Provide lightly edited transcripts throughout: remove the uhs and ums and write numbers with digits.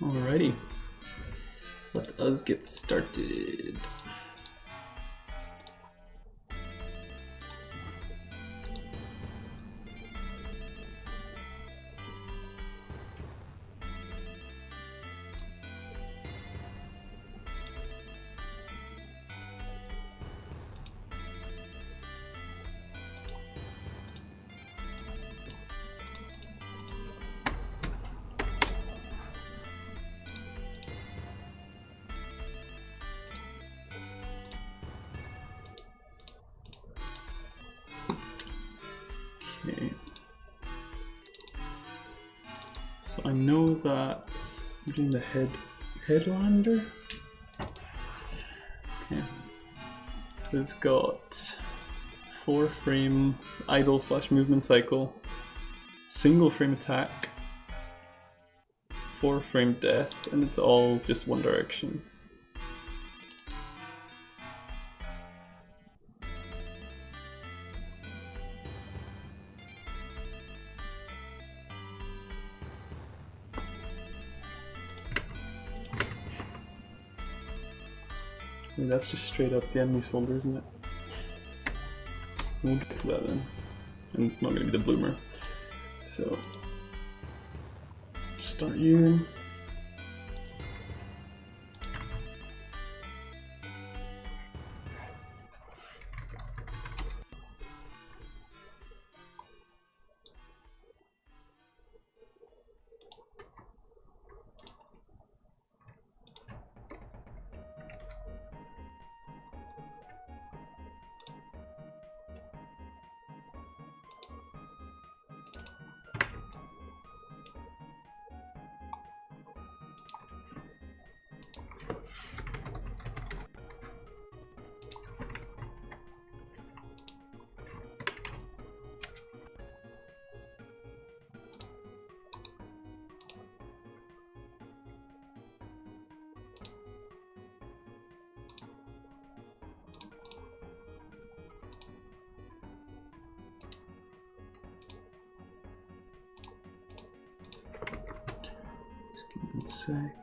Alrighty, let us get started. Okay. So I know that I'm doing the headlander. Okay. So it's got 4-frame idle / movement cycle, single frame attack, 4-frame death, and it's all just one direction. And that's just straight up the enemies folder, isn't it? We'll get to that then. And it's not going to be the bloomer. So, start you. One sec.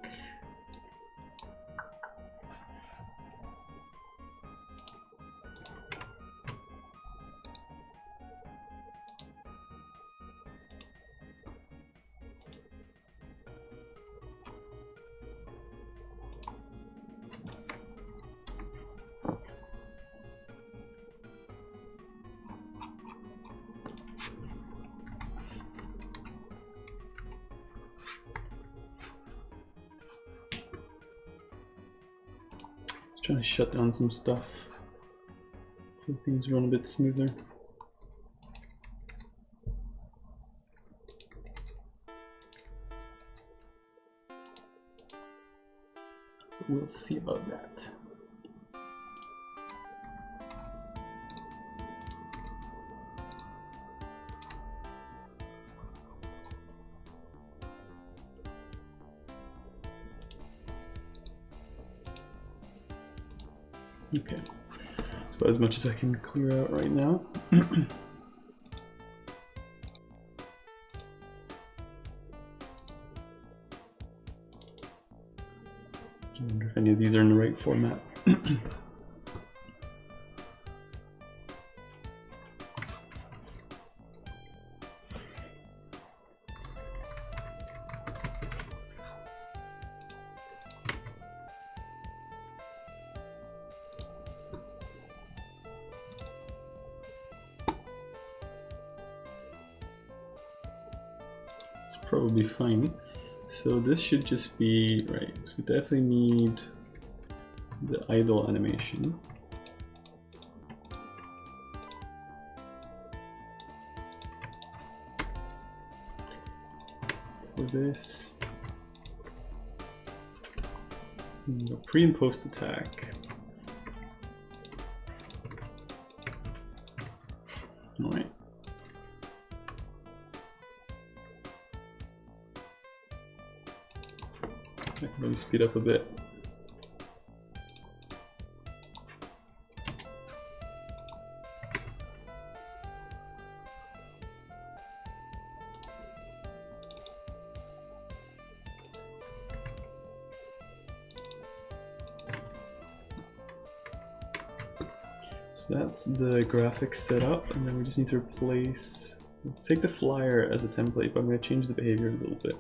Trying to shut down some stuff so things run a bit smoother. But we'll see about that. Okay, that's about as much as I can clear out right now. I wonder if any of these are in the right format. Probably fine. So this should just be right. So we definitely need the idle animation. For this, the pre and post attack. All right. I can maybe speed up a bit. So that's the graphics set up, and then we just need to replace, take the flyer as a template, but I'm going to change the behavior a little bit.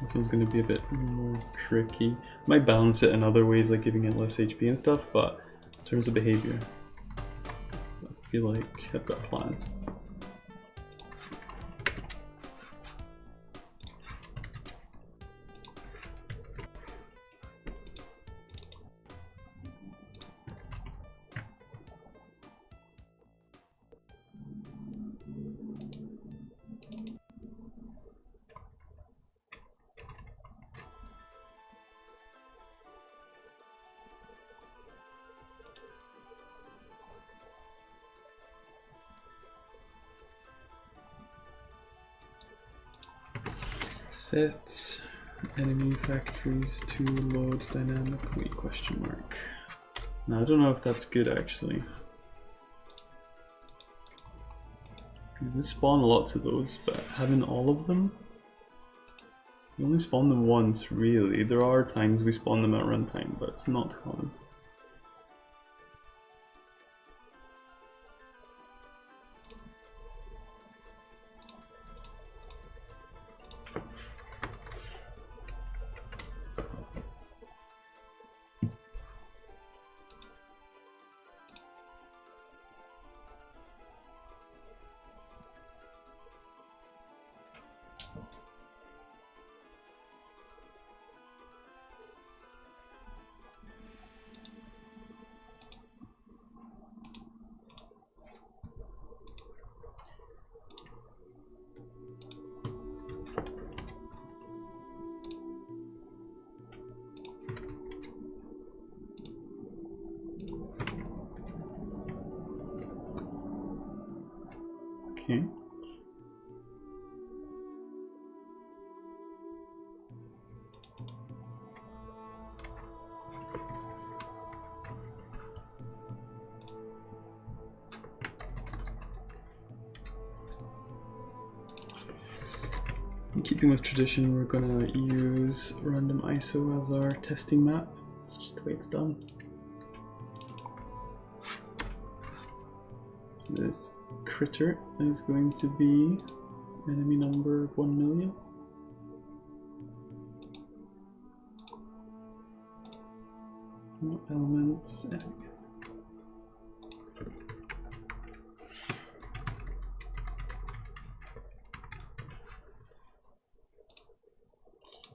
This one's going to be a bit more tricky. Might balance it in other ways, like giving it less HP and stuff, but in terms of behavior, I feel like I've got a plan. Set enemy factories to load dynamically, question mark. Now I don't know if that's good actually. This spawn lots of those, but having all of them? You only spawn them once really. There are times we spawn them at runtime, but it's not common. Okay. In keeping with tradition, we're gonna use random ISO as our testing map. It's just the way it's done. This critter is going to be enemy number 1,000,000. No elements, enemies.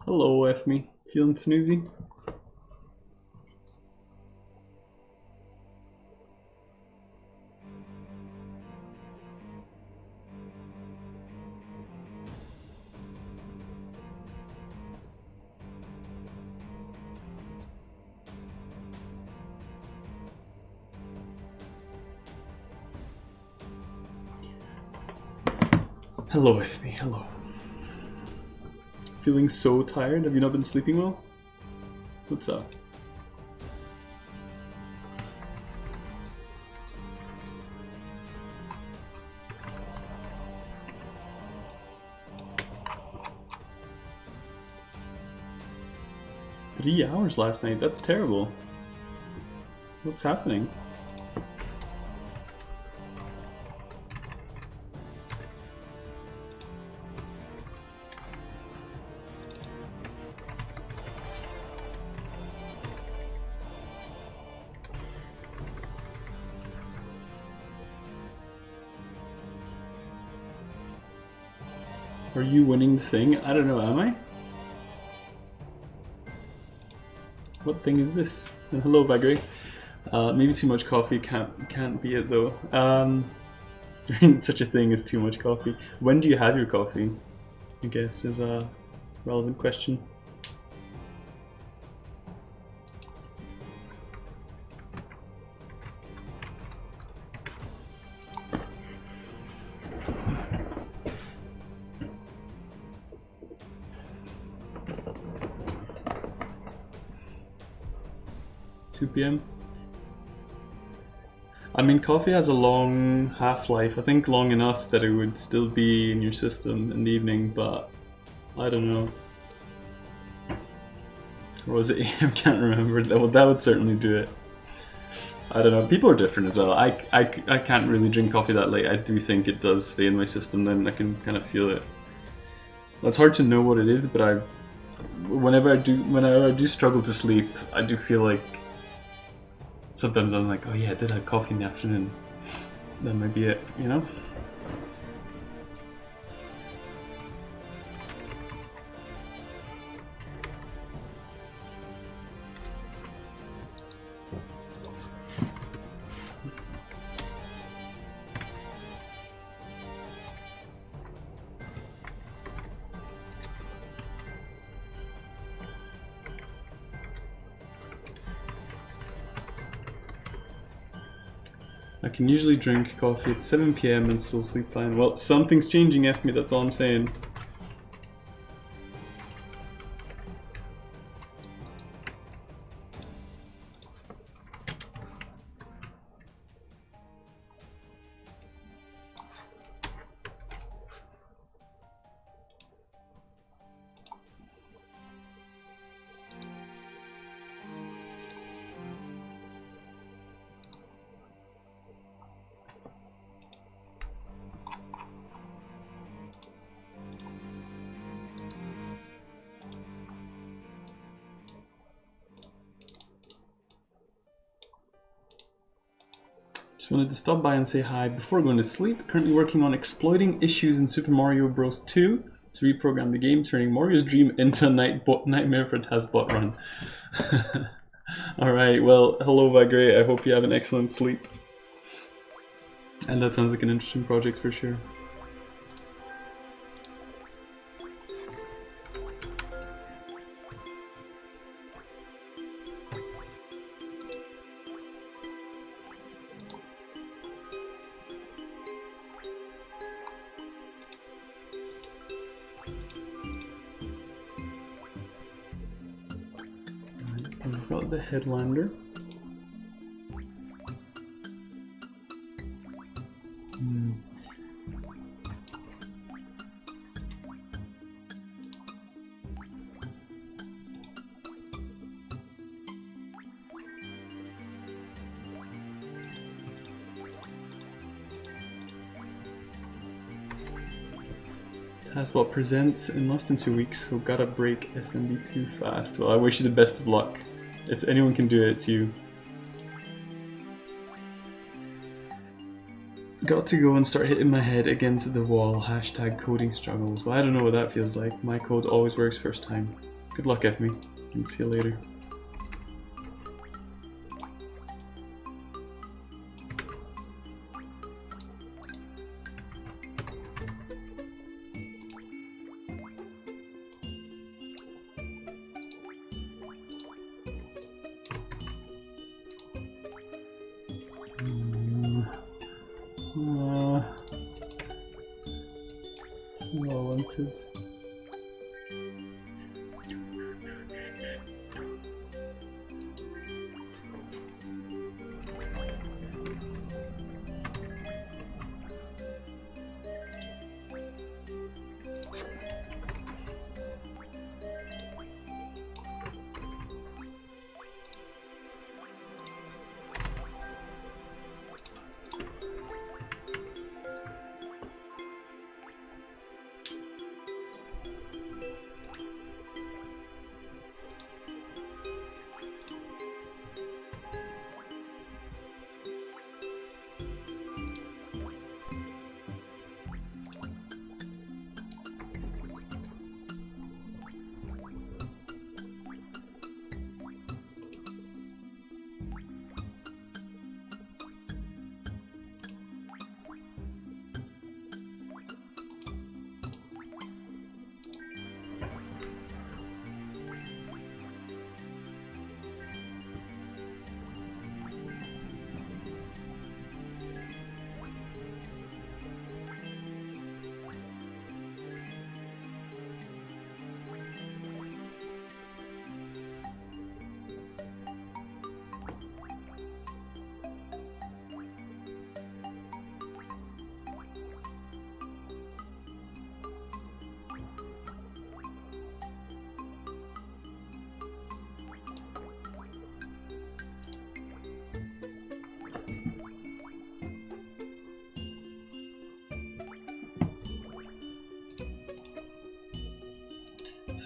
Hello, F-me. Feeling snoozy? Hello, F-me. Hello. Feeling so tired? Have you not been sleeping well? What's up? Three hours last night? That's terrible. What's happening? Are you winning the thing? I don't know, am I? What thing is this? And hello, Bagri. Maybe too much coffee can't be it though. Such a thing as too much coffee. When do you have your coffee? I guess is a relevant question. PM. I mean, coffee has a long half-life. I think long enough that it would still be in your system in the evening, but I don't know. Or was it AM? Can't remember. Well, that would certainly do it. I don't know. People are different as well. I can't really drink coffee that late. I do think it does stay in my system. Then I can kind of feel it. Well, it's hard to know what it is, but whenever I do struggle to sleep, I do feel like sometimes I'm like, oh yeah, I did have coffee in the afternoon. That might be it, you know? I can usually drink coffee at 7 PM and still sleep fine. Well, something's changing, FME, that's all I'm saying. Just wanted to stop by and say hi before going to sleep. Currently working on exploiting issues in Super Mario Bros. 2 to reprogram the game, turning Mario's dream into a nightmare for TazBot run. Alright, well, hello Vigray. I hope you have an excellent sleep. And that sounds like an interesting project for sure. I've got the Headlander. TazBot presents in less than 2 weeks, so gotta break SMB2 fast. Well, I wish you the best of luck. If anyone can do it, it's you. Got to go and start hitting my head against the wall. Hashtag coding struggles. Well, I don't know what that feels like. My code always works first time. Good luck, FME, and see you later. Wanted.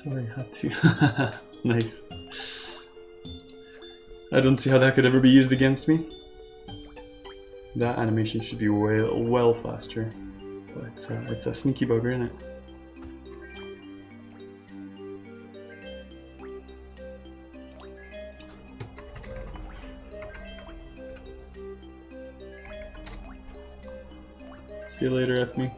Sorry, had to. Nice. I don't see how that could ever be used against me. That animation should be well faster. But it's a sneaky bugger, isn't it? See you later, Ethme.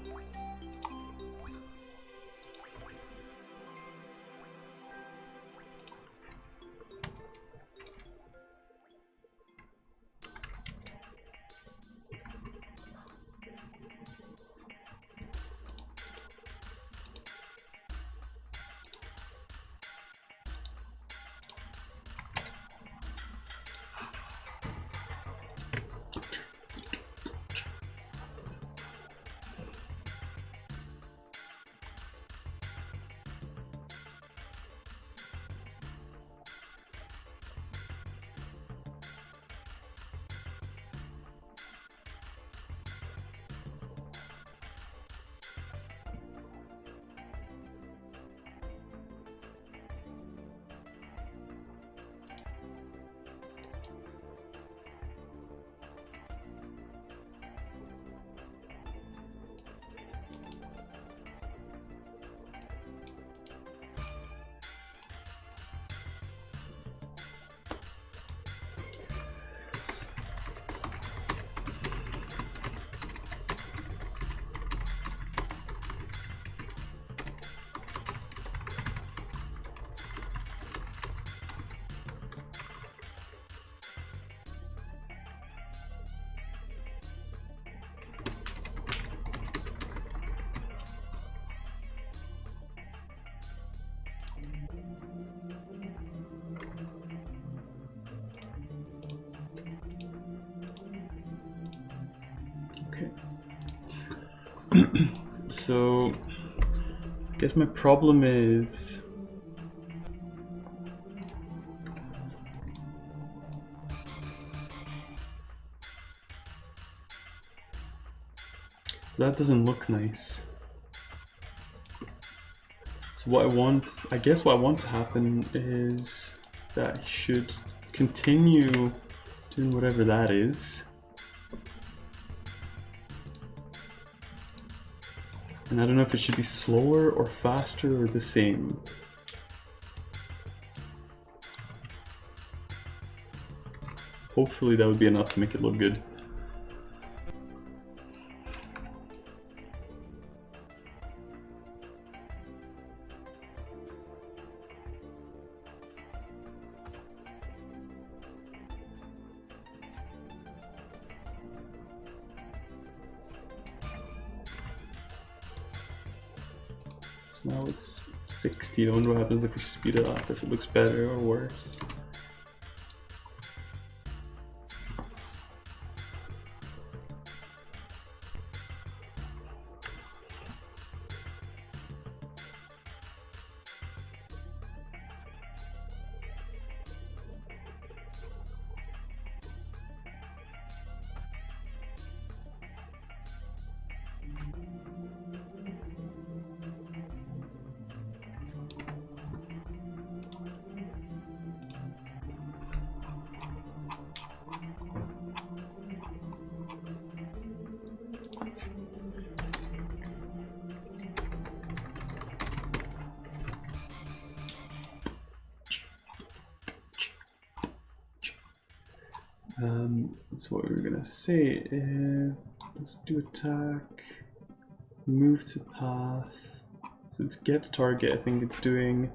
So, I guess my problem is that doesn't look nice. So what I guess what I want to happen is that he should continue doing whatever that is. And I don't know if it should be slower or faster or the same. Hopefully that would be enough to make it look good. Now it's 16. I wonder what happens if we speed it up, if it looks better or worse. That's what we were gonna say. Let's do attack, move to path. So it's get target. I think it's doing.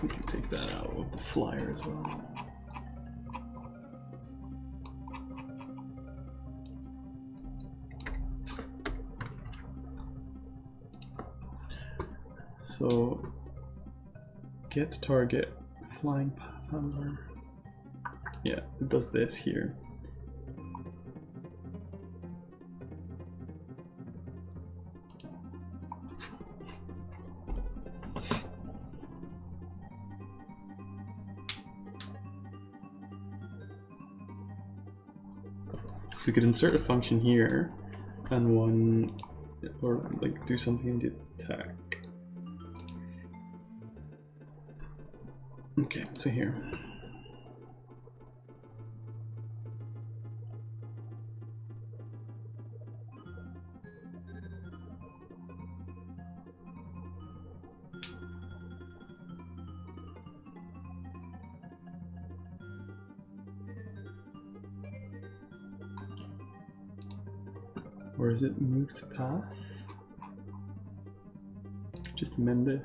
We can take that out of the flyer as well. So, get target, flying path handler. Yeah, it does this here. We could insert a function here and one, or like do something in the attack. Okay, so here. Or is it move to path? Just amend this.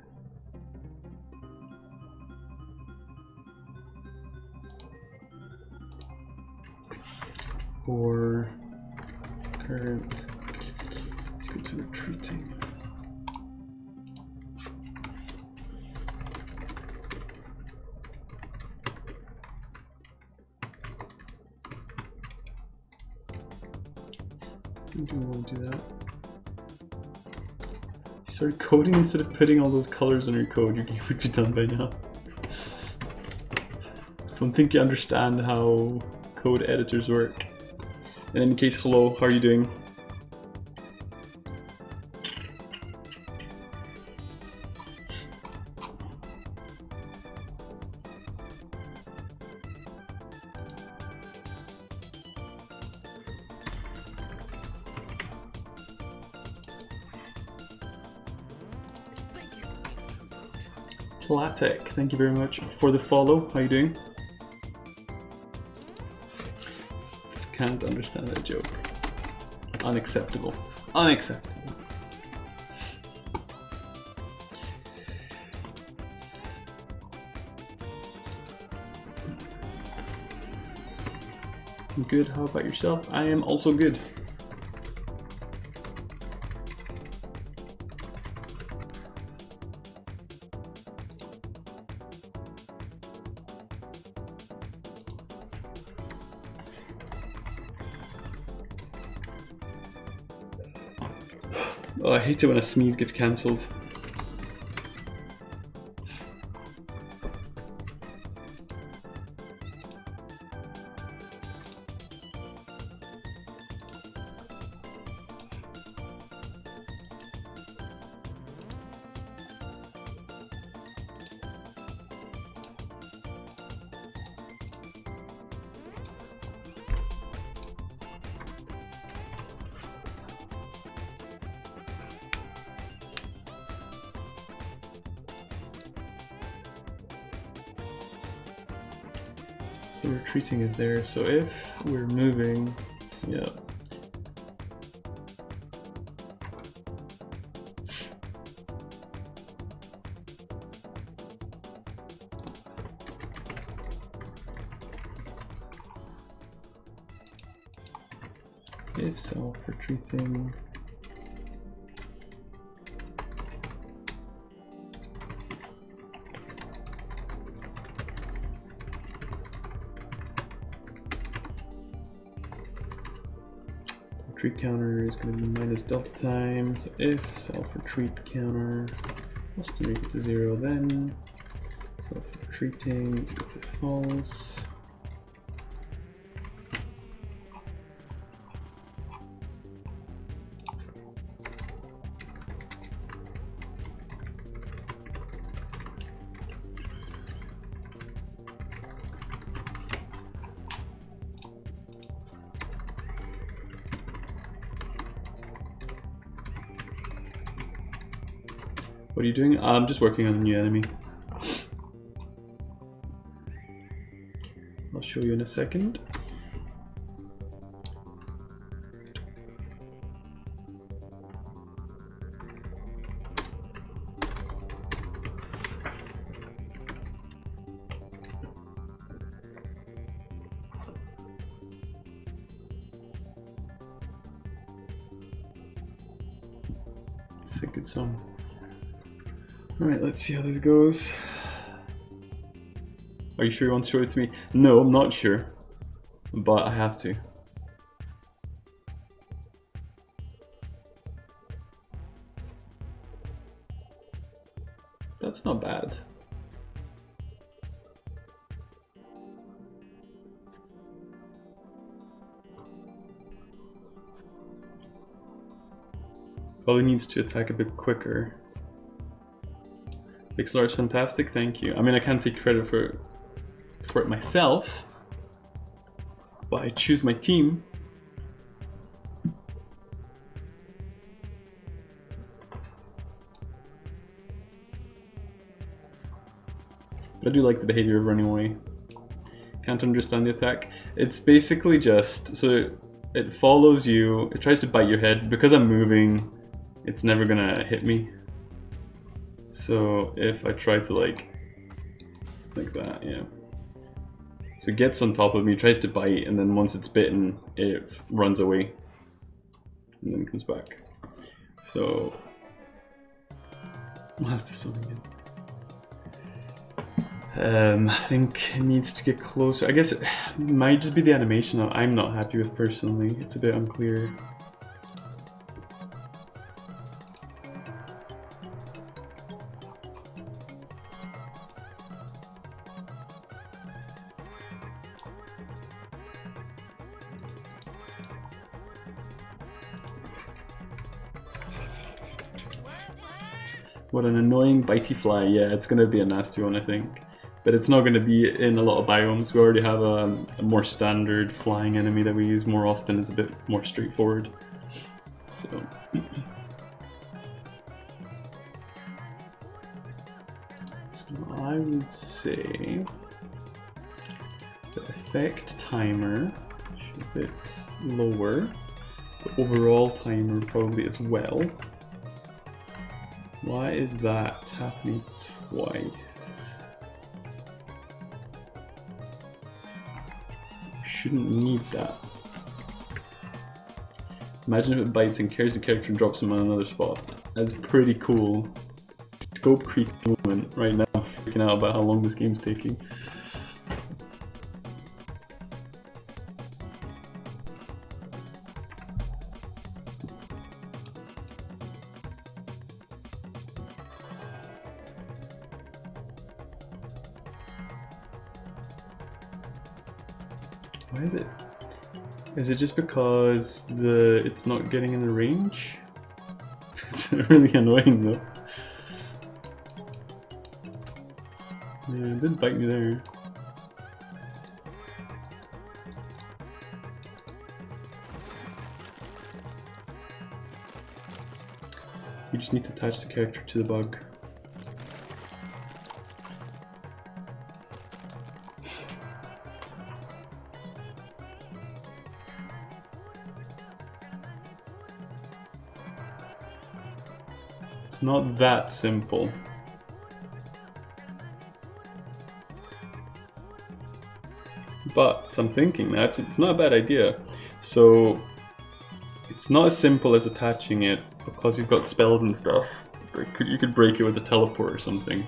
Or current equal to retreating. I don't want to do that. You started coding instead of putting all those colors on your code, your game would be done by now. I don't think you understand how code editors work. In any case, hello, how are you doing? Platek, thank you very much for the follow. How are you doing? Can't understand that joke. Unacceptable. Unacceptable. I'm good. How about yourself? I am also good. Oh, I hate it when a sneeze gets cancelled. So retreating is there, so if we're moving, yeah. If self-retreating. Retreat counter is going to be minus delta time. So if self-retreat counter has to make it to 0, then self-retreating is equal to false. What are you doing? I'm just working on a new enemy. I'll show you in a second. It's a good song. Alright, let's see how this goes. Are you sure you want to show it to me? No, I'm not sure. But I have to. That's not bad. Probably needs to attack a bit ixalar is fantastic, thank you. I mean, I can't take credit for it myself, but I choose my team. But I do like the behavior of running away. Can't understand the attack. It's basically just, so it follows you, it tries to bite your head. Because I'm moving, it's never gonna hit me. So if I try to like that, yeah. So it gets on top of me, tries to bite, and then once it's bitten, it runs away. And then comes back. So, Master Summoning again. I think it needs to get closer. I guess it might just be the animation that I'm not happy with personally. It's a bit unclear. What an annoying bitey fly. Yeah, it's gonna be a nasty one, I think. But it's not going to be in a lot of biomes. We already have a more standard flying enemy that we use more often. It's a bit more straightforward. So, I would say the effect timer should be a bit lower. The overall timer probably as well. Why is that happening twice? Shouldn't need that. Imagine if it bites and carries the character and drops him on another spot. That's pretty cool. Scope creep moment right now. I'm freaking out about how long this game's taking. Why is it? Is it just because it's not getting in the range? It's really annoying though. Yeah, it did bite me there. You just need to attach the character to the bug. It's not that simple. But I'm thinking that it's not a bad idea. So it's not as simple as attaching it because you've got spells and stuff. You could break it with a teleport or something.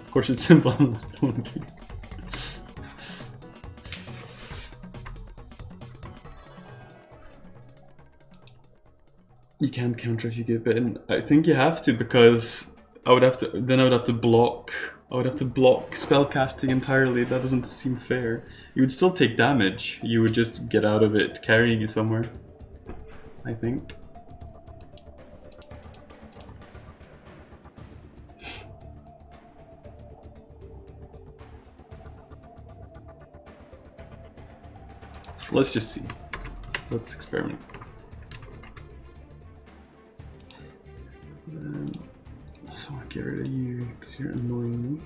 Of course it's simple. You can't counter if you get bitten. I think you have to, because I would have to block spellcasting entirely. That doesn't seem fair. You would still take damage. You would just get out of it carrying you somewhere, I think. Let's just see. Let's experiment. So I'll get rid of you because you're annoying me.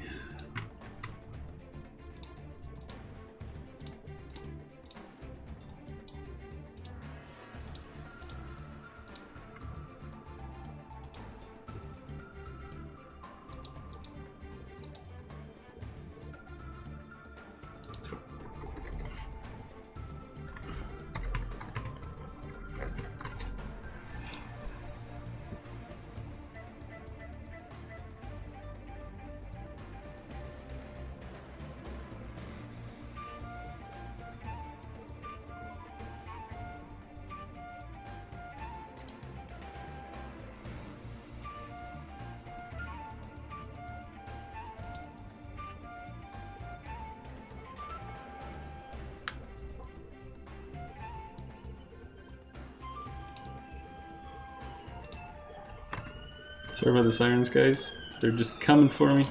Sorry about the sirens, guys. They're just coming for me.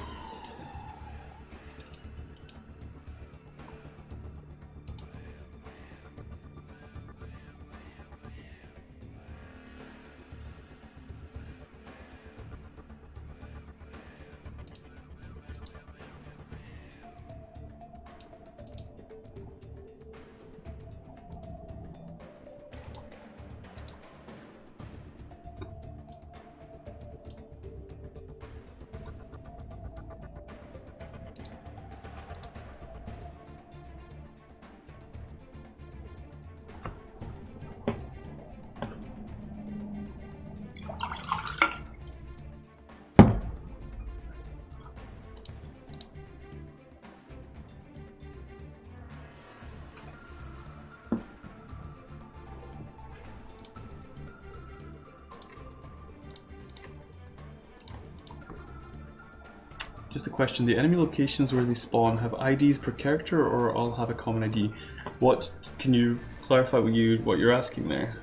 Just a question, the enemy locations where they spawn have IDs per character or all have a common ID? What, can you clarify what you're asking there?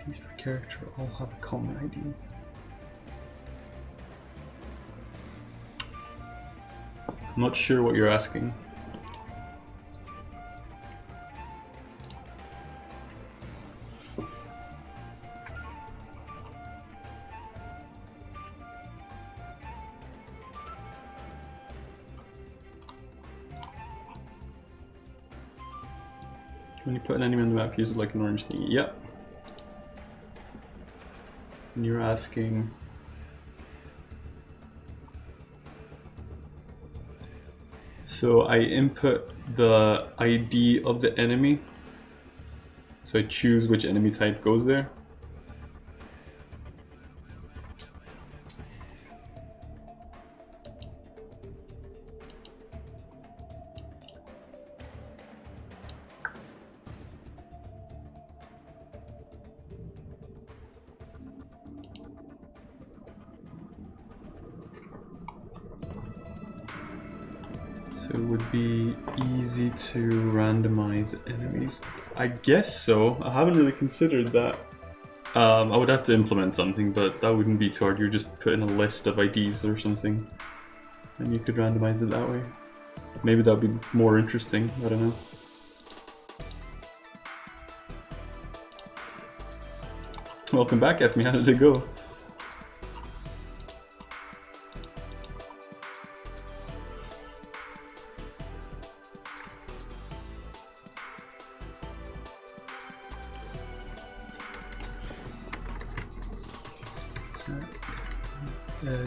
IDs per character all have a common ID. I'm not sure what you're asking. When you put an enemy on the map, use it like an orange thing. Yep. And you're asking... So I input the ID of the enemy. So I choose which enemy type goes there. So it would be easy to randomize enemies. I guess so. I haven't really considered that. I would have to implement something, but that wouldn't be too hard. You're just putting a list of IDs or something, and you could randomize it that way. Maybe that would be more interesting. I don't know. Welcome back, Efmi. How did it go?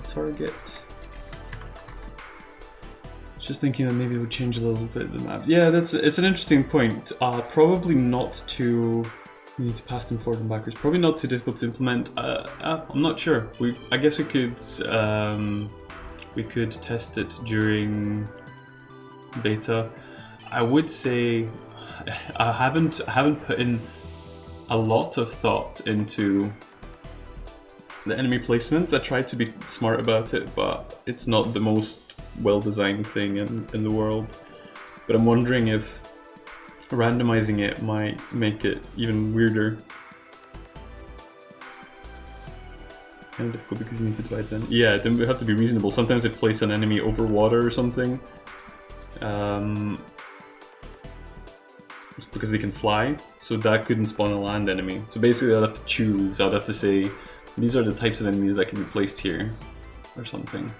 Target. Just thinking that maybe it would change a little bit the map. Yeah, it's an interesting point. Probably not too. We need to pass them forward and backwards. Probably not too difficult to implement. I'm not sure. I guess we could test it during beta. I would say I haven't put in a lot of thought into the enemy placements. I tried to be smart about it, but it's not the most well-designed thing in the world. But I'm wondering if randomizing it might make it even weirder. Kind of difficult because you need to divide them. Yeah, then we have to be reasonable. Sometimes I place an enemy over water or something. Just because they can fly, so that couldn't spawn a land enemy. So basically I'd have to choose. I'd have to say, these are the types of enemies that can be placed here, or something.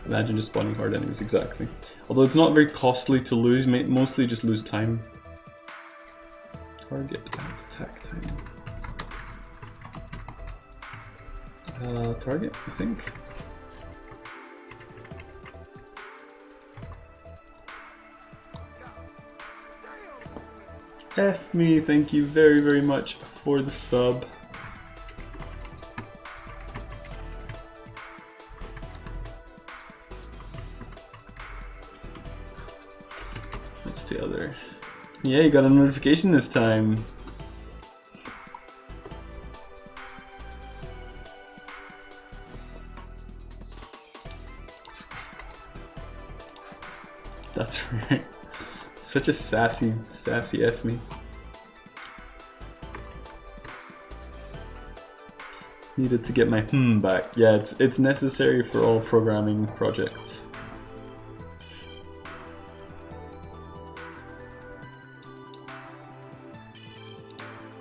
Imagine just spawning hard enemies, exactly. Although it's not very costly to lose, mostly just lose time. Target attack time. Target, I think. F me, thank you very, very much for the sub. What's the other? Yeah, you got a notification this time. That's right. Such a sassy F me. Needed to get my back. Yeah, it's necessary for all programming projects.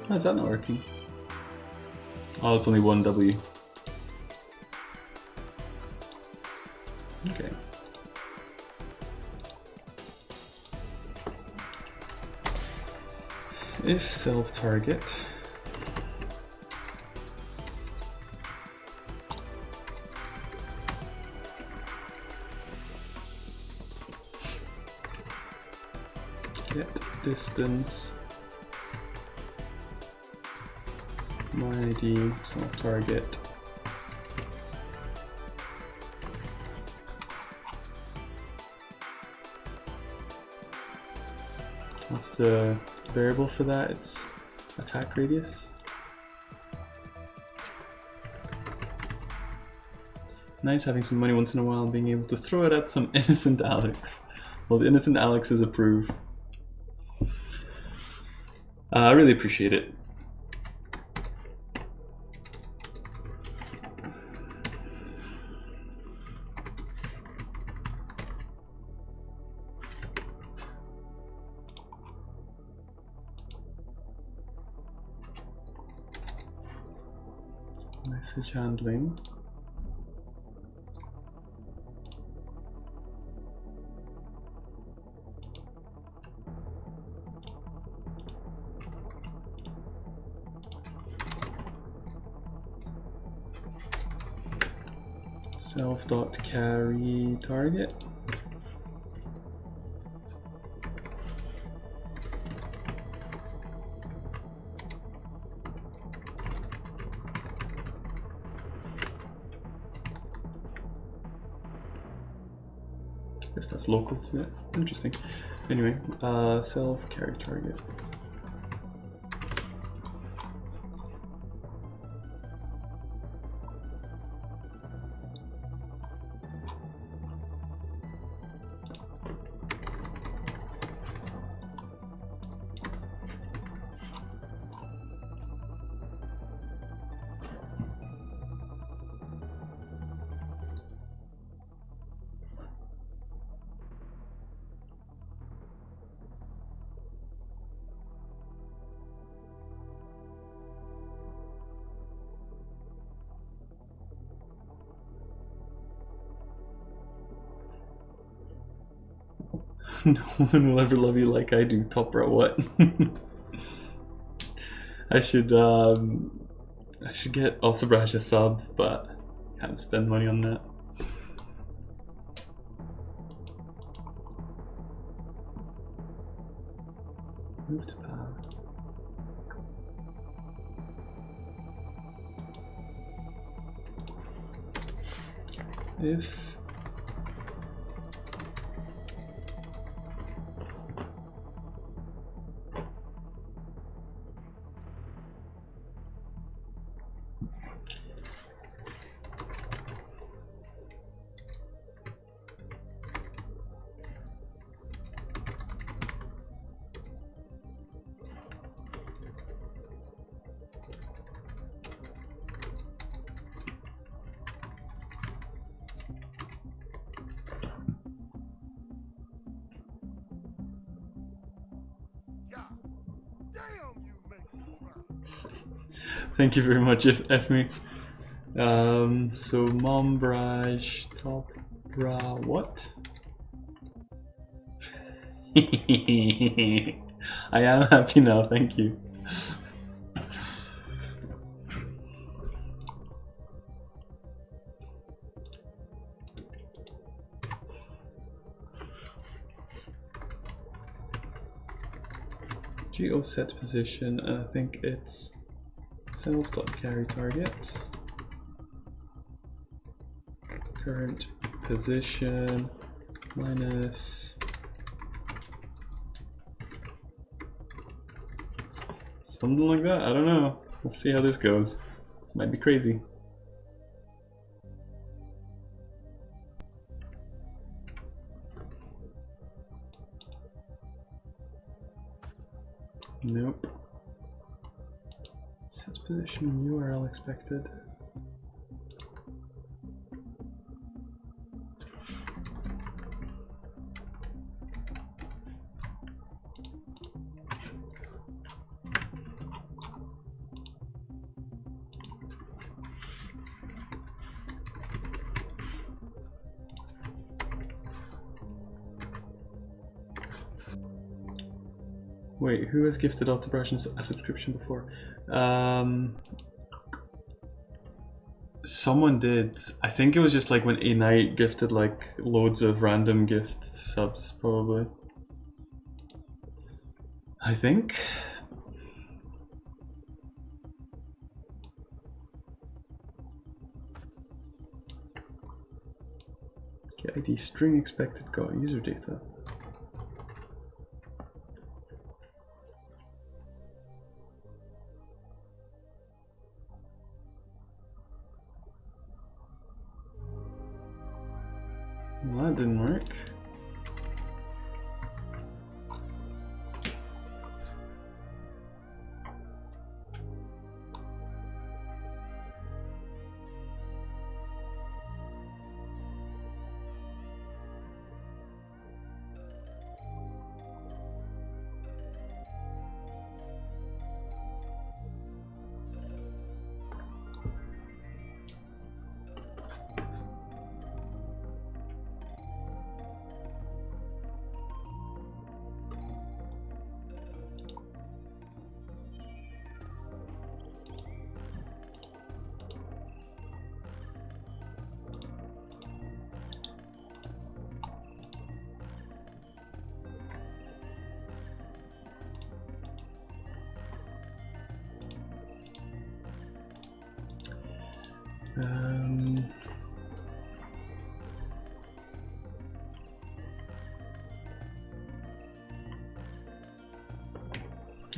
Why is that not working? Oh, it's only one W. Okay. If self-target get distance my ID self-target what's the variable for that? It's attack radius. Nice having some money once in a while and being able to throw it at some innocent Alex. Well, the innocent Alexes approve. I really appreciate it. Message handling. Self.carry target. Guess that's local to it. Interesting. Anyway, self-carry target. No one will ever love you like I do. Top row, what? I should get Altabraj a sub, but can't spend money on that. Move to power. If thank you very much, Efmi. So Mombraj top bra what? I am happy now, thank you. Geo set position, and I think it's self.carry target. Current position minus something like that. I don't know. We'll see how this goes. This might be crazy. Nope. Set position URL expected. Wait, who has gifted Alta Brush a subscription before? Someone did. I think it was just like when A Night gifted like loads of random gift subs, probably. I think. Get ID string expected got user data. Well, that didn't work.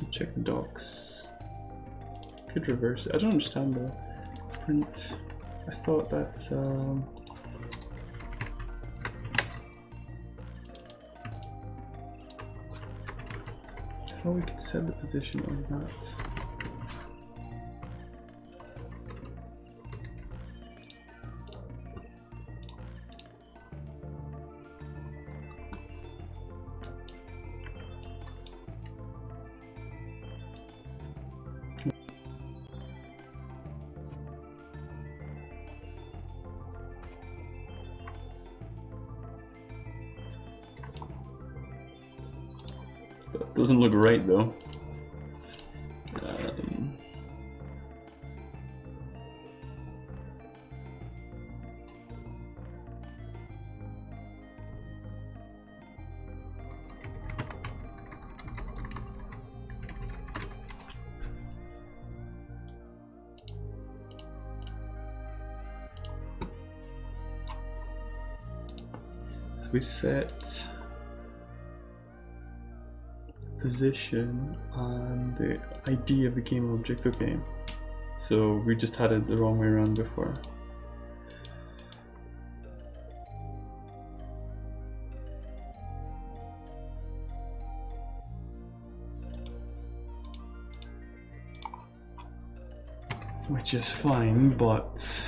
Check the docs. Could reverse it. I don't understand the print. I thought that's I thought we could set the position of that. That doesn't look right though. So we set position and the ID of the game object. Okay, so we just had it the wrong way around before. Which is fine, but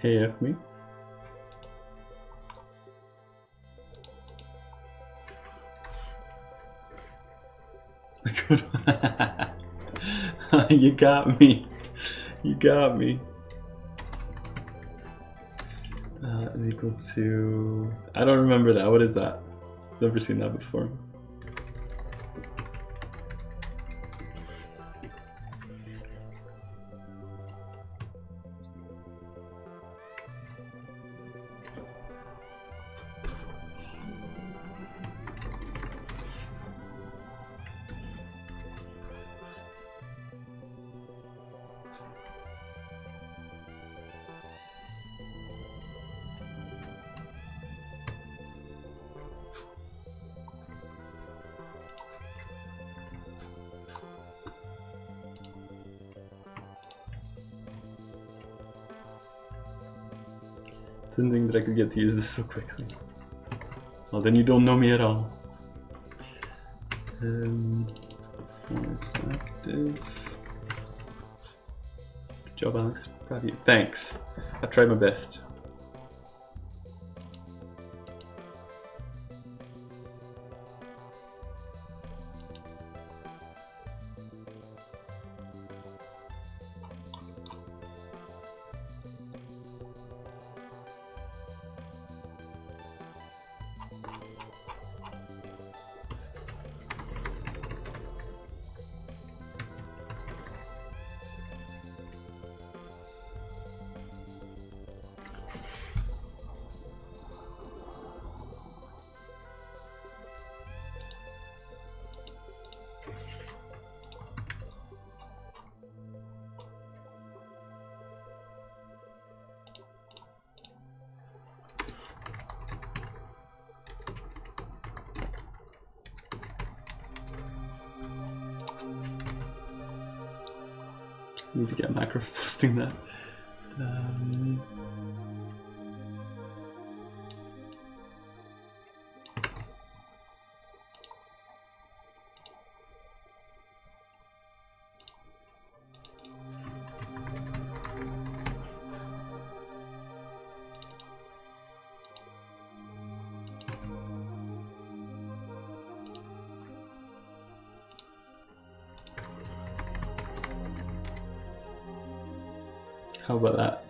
hey, F me. You got me. You got me. Is equal to... I don't remember that. What is that? Never seen that before. Didn't think that I could get to use this so quickly. Well, then you don't know me at all. Voice active. Good job, Alex. Proud of you. Thanks. I tried my best. Need to get a macro for posting that. How about that?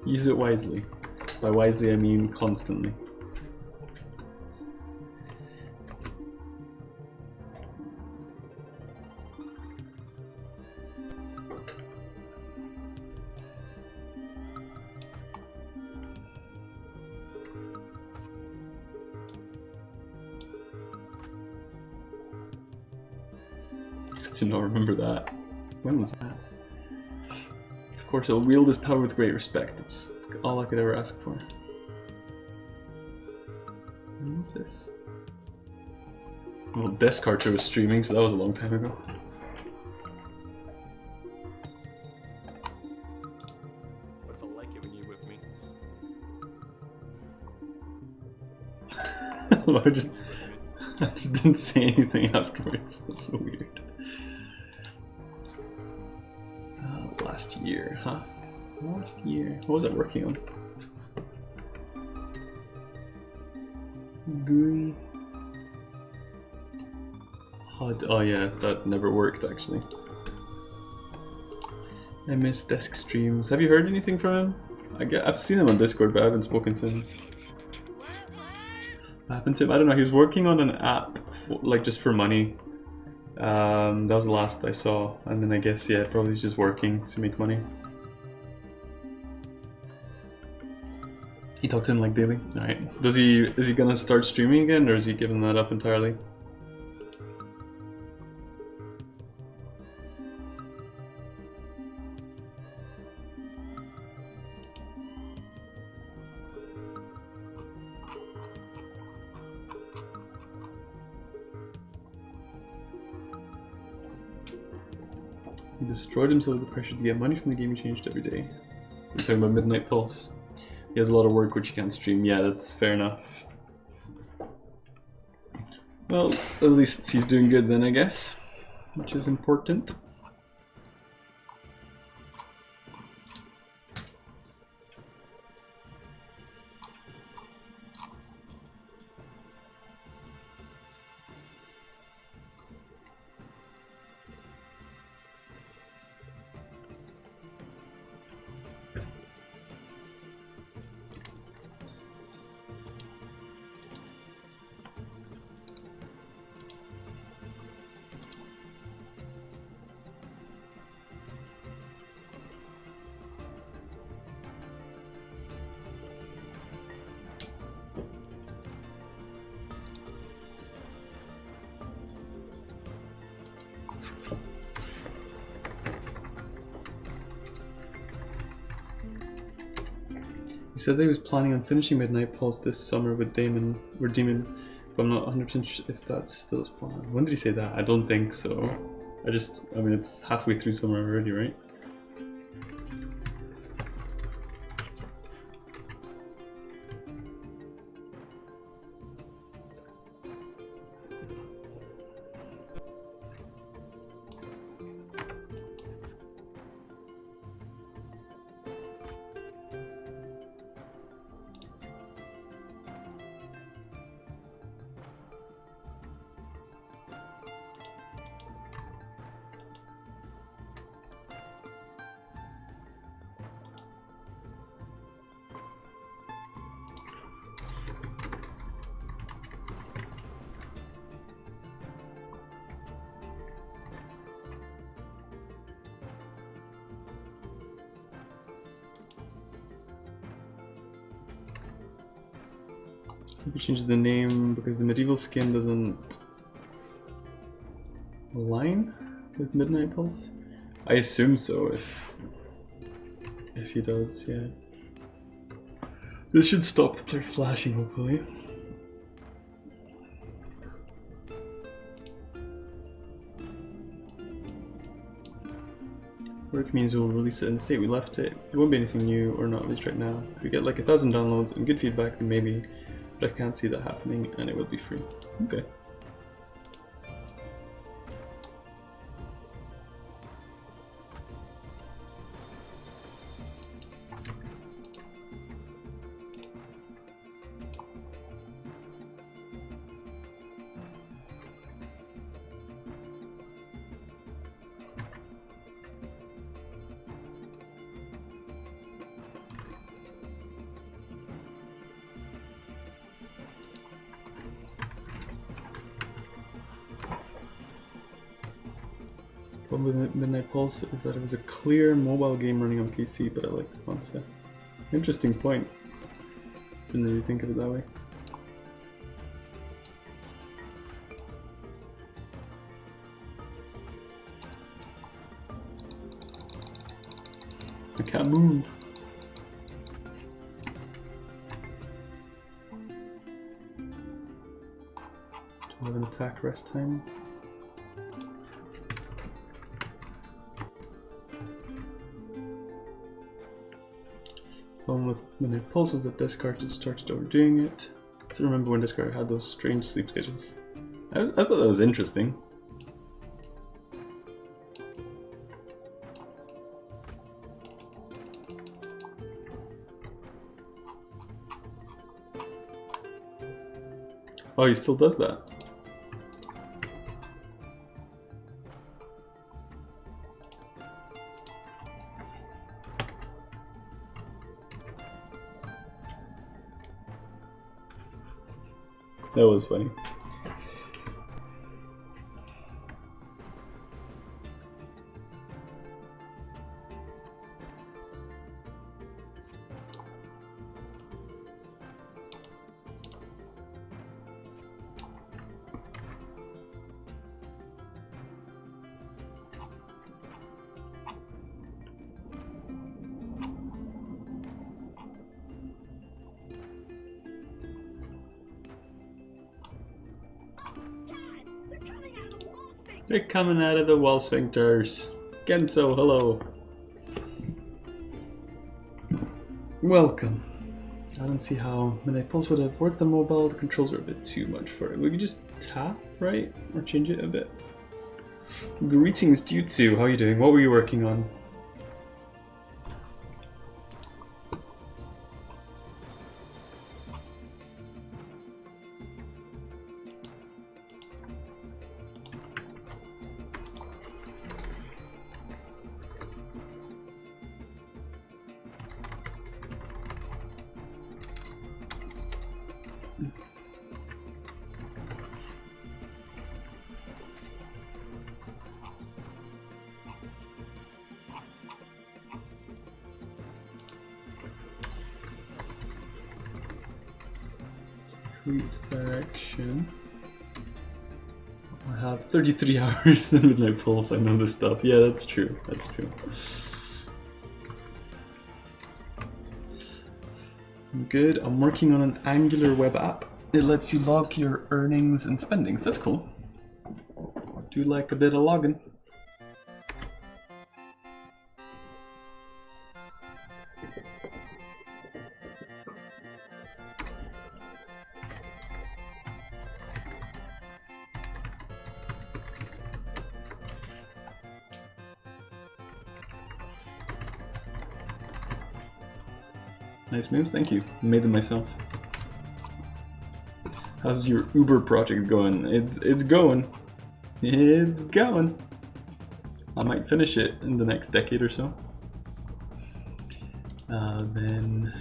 Use it wisely. By wisely, I mean constantly. I do not remember that. When was that? Of course, he'll wield his power with great respect. That's all I could ever ask for. When was this? Well, Descartes was streaming, so that was a long time ago. What if I like it when you're with me? I just didn't say anything afterwards. That's so weird. Last year, huh? Last year. What was I working on? GUI. HUD. Oh yeah, that never worked actually. I miss Desk streams. Have you heard anything from him? I've seen him on Discord, but I haven't spoken to him. What happened to him? I don't know. He was working on an app, like just for money. That was the last I saw, and then I guess yeah, probably he's just working to make money. You talk to him like daily? Alright. Is he gonna start streaming again, or is he giving that up entirely? He destroyed himself with the pressure to get money from the game he changed every day. You're talking about Midnight Pulse. He has a lot of work which he can't stream. Yeah, that's fair enough. Well, at least he's doing good then, I guess. Which is important. said that he was planning on finishing Midnight Pulse this summer with Damon, but I'm not 100% sure if that's still his plan. When did he say that? I don't think so. I mean, it's halfway through summer already, right? Maybe changes the name because the medieval skin doesn't align with Midnight Pulse. I assume so. If he does, yeah. This should stop the player flashing, hopefully. Work means we'll release it in the state we left it. It won't be anything new, or not at least right now. If we get like 1,000 downloads and good feedback, then maybe. But I can't see that happening, and it will be free. Okay. Problem with Midnight Pulse is that it was a clear mobile game running on PC, but I like the concept. Interesting point. Didn't really think of it that way. I can't move. Do I have an attack rest time? Problem with Midnight Pulse was that Discard had started overdoing it. I still remember when Discard had those strange sleep schedules. I thought that was interesting. Oh, he still does that. That was funny. They're coming out of the wall sphincters. Genso, hello. Welcome. I don't see how Midnight Pulse would have worked on mobile. The controls are a bit too much for it. We could just tap, right? Or change it a bit. Greetings, Jutsu. How are you doing? What were you working on? Direction. I have 33 hours in Midnight Pulse. I know this stuff. Yeah, that's true. That's true. good. I'm working on an Angular web app. It lets you log your earnings and spendings. That's cool. Do like a bit of logging. Nice moves, thank you. Made them myself. How's your Uber project going? It's going. It's going. I might finish it in the next decade or so. Then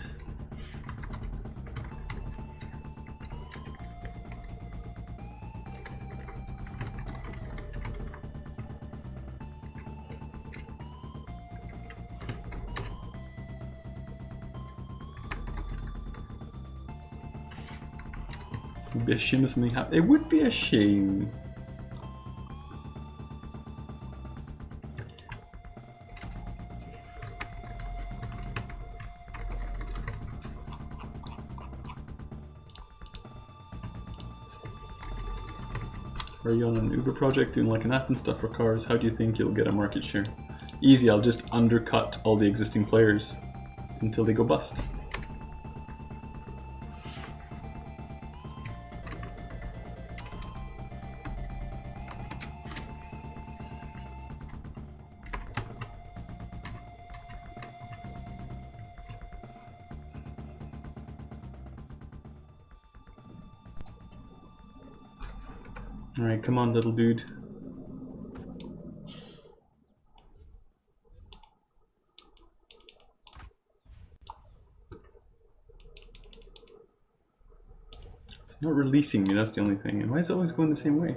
it would be a shame if something happened. It would be a shame. Are you on an Uber project doing like an app and stuff for cars? How do you think you'll get a market share? Easy, I'll just undercut all the existing players until they go bust. Alright, come on, little dude. It's not releasing me, that's the only thing. And why is it always going the same way?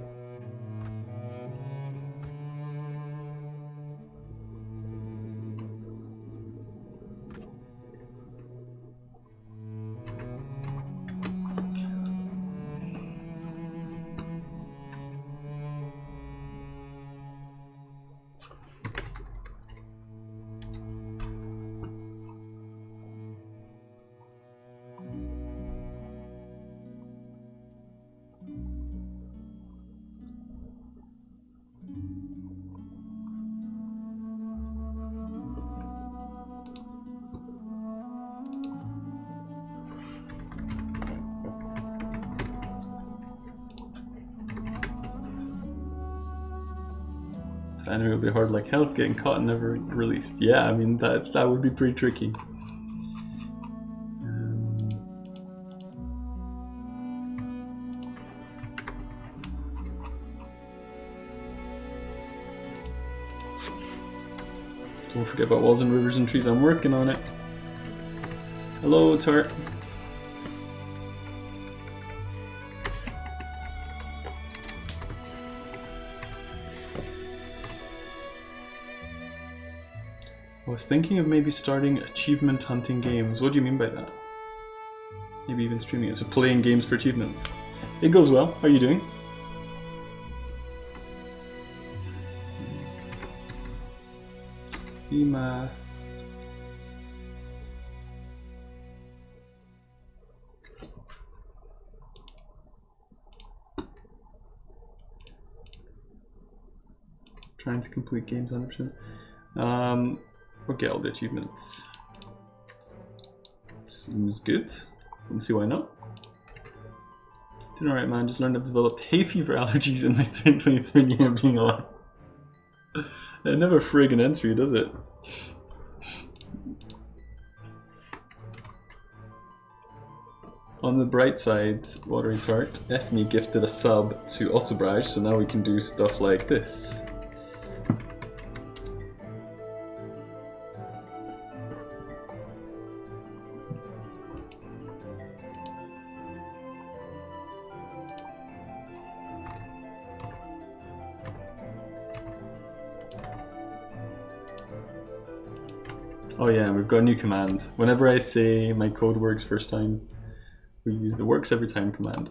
This anime will be hard like hell, getting caught and never released. Yeah, I mean that would be pretty tricky. Don't forget about walls and rivers and trees. I'm working on it. Hello, Tart. I was thinking of maybe starting achievement hunting games. What do you mean by that? Maybe even streaming it. So playing games for achievements. It goes well. How are you doing? Ema. Trying to complete games 100%. We'll get all the achievements. Seems good. Don't see why not. Doing alright, man. Just learned I've developed hay fever allergies in my 23rd year of being alive. It never friggin' ends for you, does it? On the bright side, Watery Tart, Ethne gifted a sub to Autobrage, so now we can do stuff like this. Oh yeah, we've got a new command. Whenever I say my code works first time, we use the works every time command.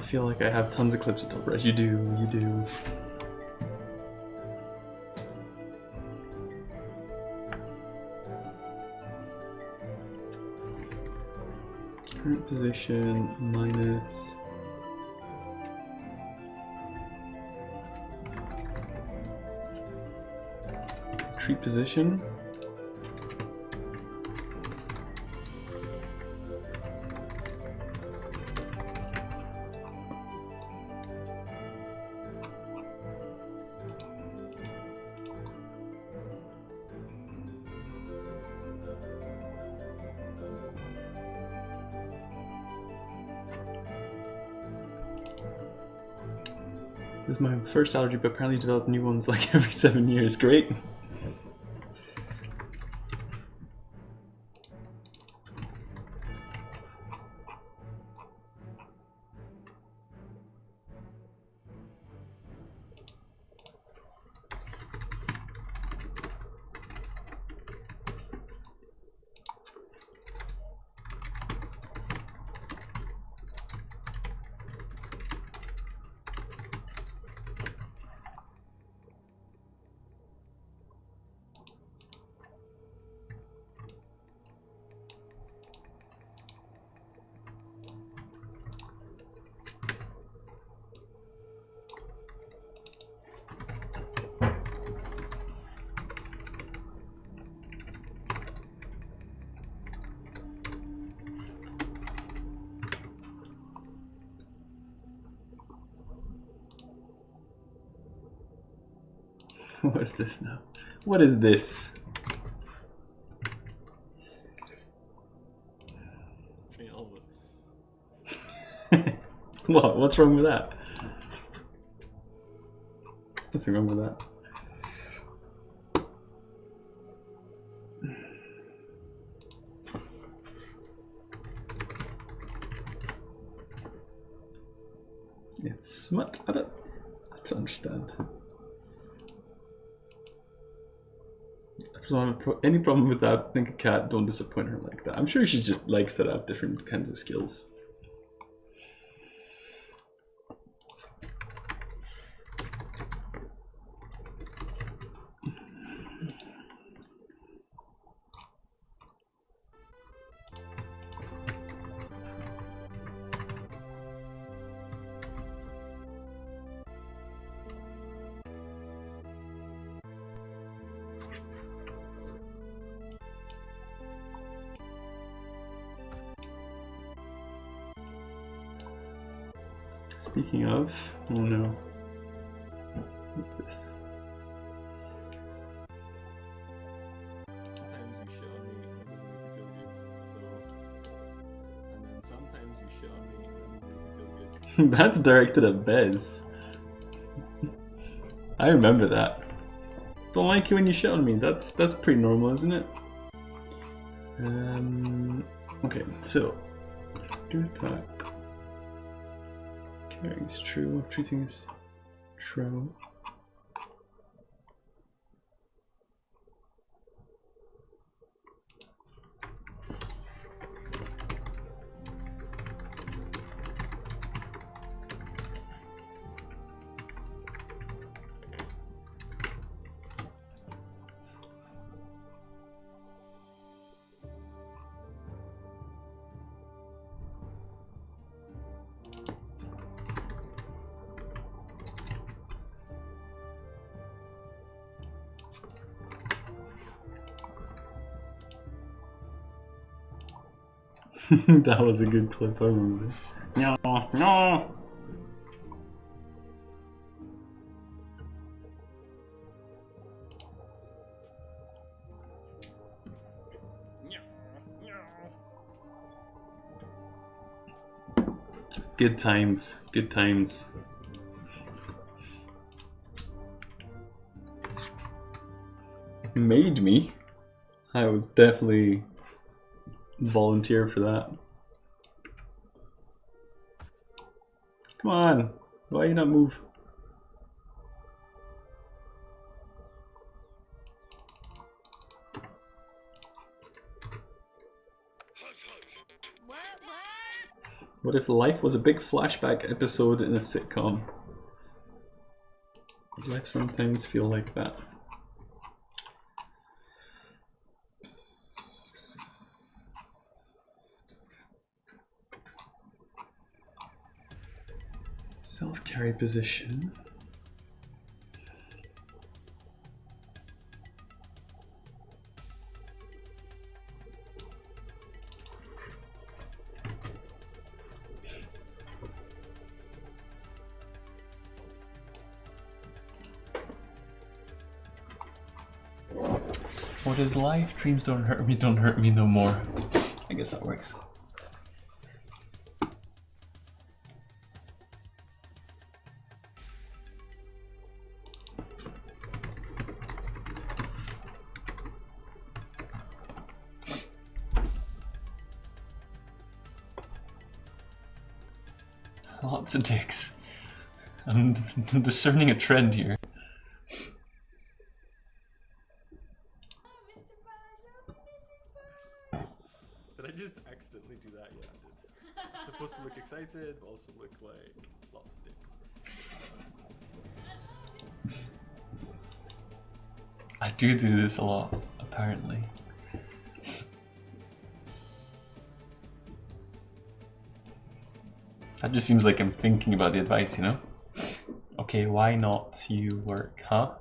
feel like I have tons of clips to talk about. You do, you do. Current position minus tree position. This is my first allergy, but apparently develop new ones like every 7 years. Great. What is this now? What is this? What? What's wrong with that? There's nothing wrong with that. It's smut. I don't understand. If there's any problem with that, think a cat, don't disappoint her like that. I'm sure she just likes that I have different kinds of skills. Speaking of, oh no, what's this? Sometimes you shit on me and it doesn't make me feel good. So, and then sometimes you shit on me and it doesn't make me feel good. That's directed at Bez. I remember that. Don't like you when you shit on me. That's pretty normal, isn't it? Okay, so do attack. Carrying is true. Treating is true. That was a good clip, I remember this. No, no! Good times, good times. Made me? I was definitely volunteer for that. Come on, why you not move? What if life was a big flashback episode in a sitcom? Does life sometimes feel like that? Self-carry position. What is life? Dreams don't hurt me no more. I guess that works. Lots of dicks. I'm discerning a trend here. Did I just accidentally do that? Yeah, I did. It's supposed to look excited, but also look like lots of dicks. I do this a lot, apparently. That just seems like I'm thinking about the advice, you know? Okay, why not you work, huh?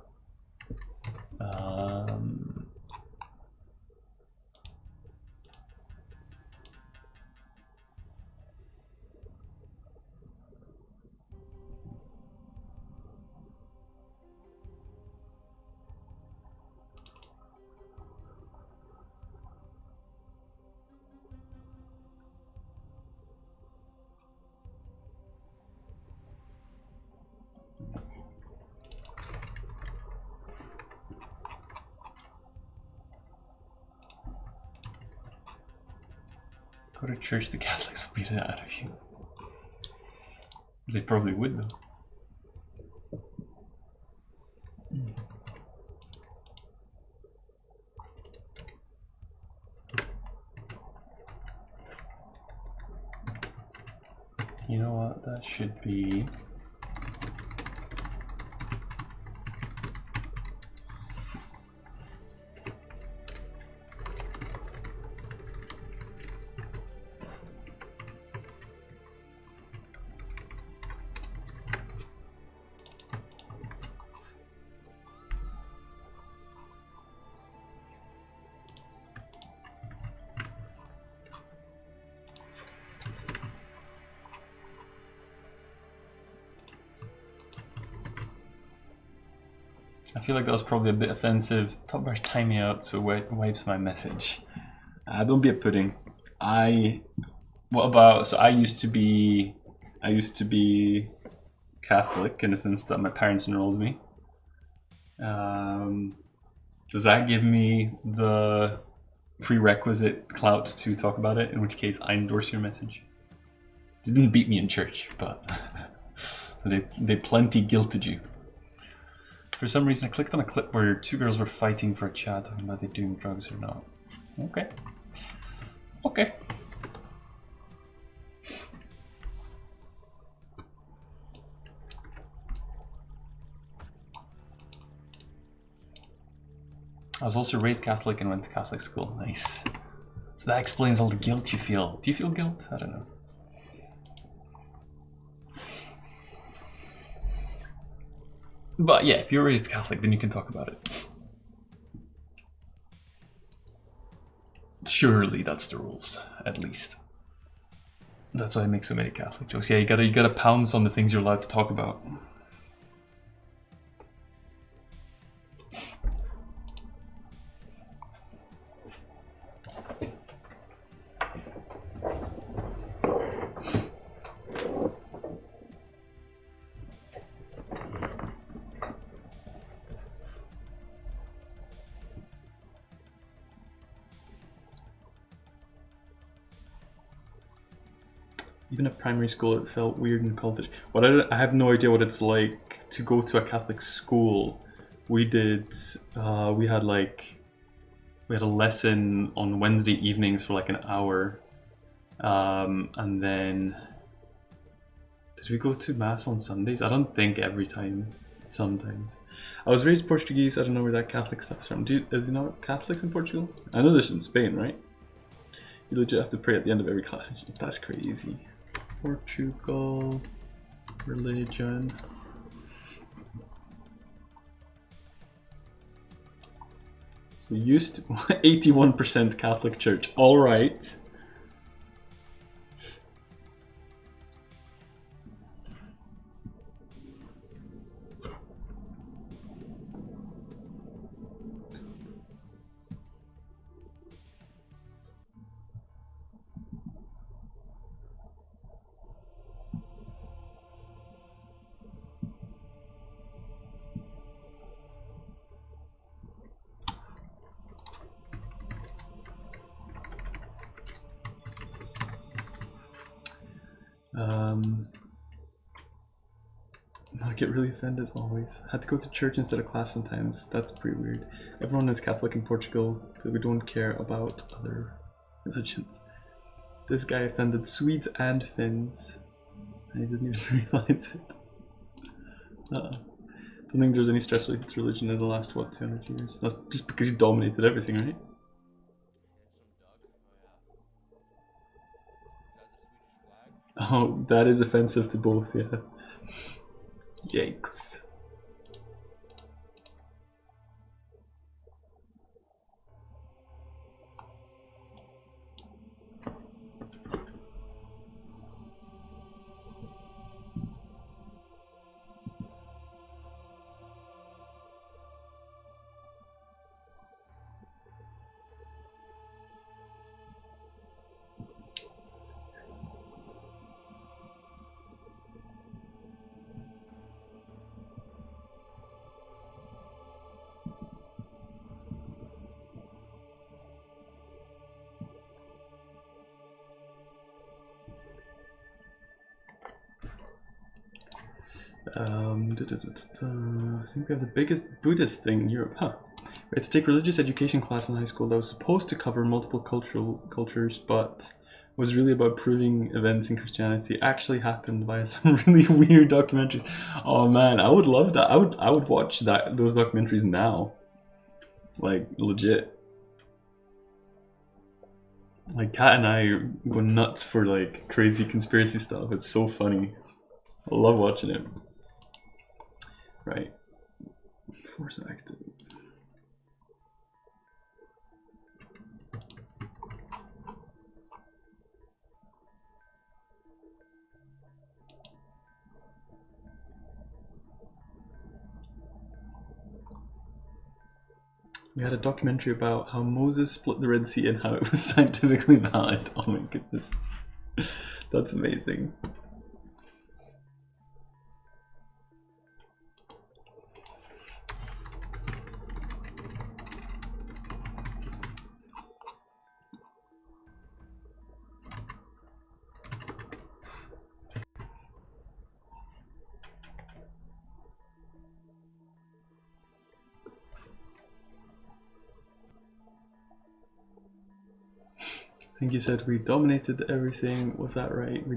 Go to church, the Catholics will beat it out of you. They probably would, though. You know what? That should be... I feel like that was probably a bit offensive. Top Bar's time me out, so it wipes my message. Don't be a pudding. What about? So I used to be Catholic in the sense that my parents enrolled me. Does that give me the prerequisite clout to talk about it? In which case, I endorse your message. They didn't beat me in church, but they plenty guilted you. For some reason, I clicked on a clip where two girls were fighting for a chat talking about they doing drugs or not. Okay. Okay. I was also raised Catholic and went to Catholic school. Nice. So that explains all the guilt you feel. Do you feel guilt? I don't know. But yeah, if you're raised Catholic, then you can talk about it. Surely that's the rules, at least. That's why I make so many Catholic jokes. Yeah, you gotta pounce on the things you're allowed to talk about. Even at primary school, it felt weird and cultish. But I have no idea what it's like to go to a Catholic school. We had a lesson on Wednesday evenings for like an hour, And then did we go to mass on Sundays? I don't think every time, but sometimes. I was raised Portuguese. I don't know where that Catholic stuff's from. Is you know Catholics in Portugal? I know there's in Spain, right? You legit have to pray at the end of every class. That's crazy. Portugal religion. So used to 81% Catholic Church. All right. I get really offended always. Had to go to church instead of class sometimes. That's pretty weird. Everyone is Catholic in Portugal, but we don't care about other religions. This guy offended Swedes and Finns, and he didn't even realize it. Don't think there's any stress with religion in the last, what, 200 years? That's just because he dominated everything, right? Oh, that is offensive to both, yeah. Yikes. I think we have the biggest Buddhist thing in Europe. Huh. We had to take religious education class in high school that was supposed to cover multiple cultures, but was really about proving events in Christianity actually happened via some really weird documentaries. Oh man, I would love that. I would watch those documentaries now. Like legit. Like Kat and I go nuts for like crazy conspiracy stuff. It's so funny. I love watching it. Right. Force active. We had a documentary about how Moses split the Red Sea and how it was scientifically valid. Oh my goodness. That's amazing. I think you said we dominated everything. Was that right? We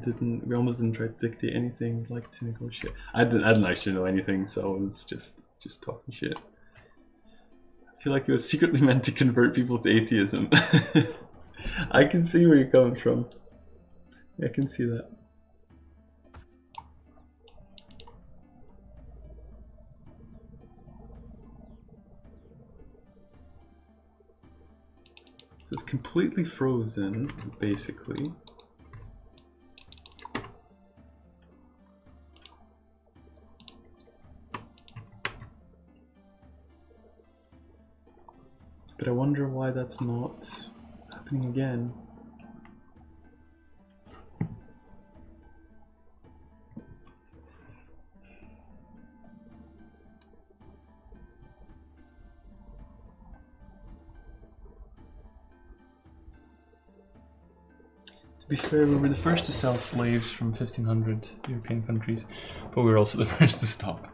almost didn't try to dictate anything, like to negotiate. I didn't actually know anything, so I was just talking shit. I feel like it was secretly meant to convert people to atheism. I can see where you're coming from. I can see that. It's completely frozen, basically. But I wonder why that's not happening again. To be fair, we were the first to sell slaves from 1500 European countries, but we were also the first to stop.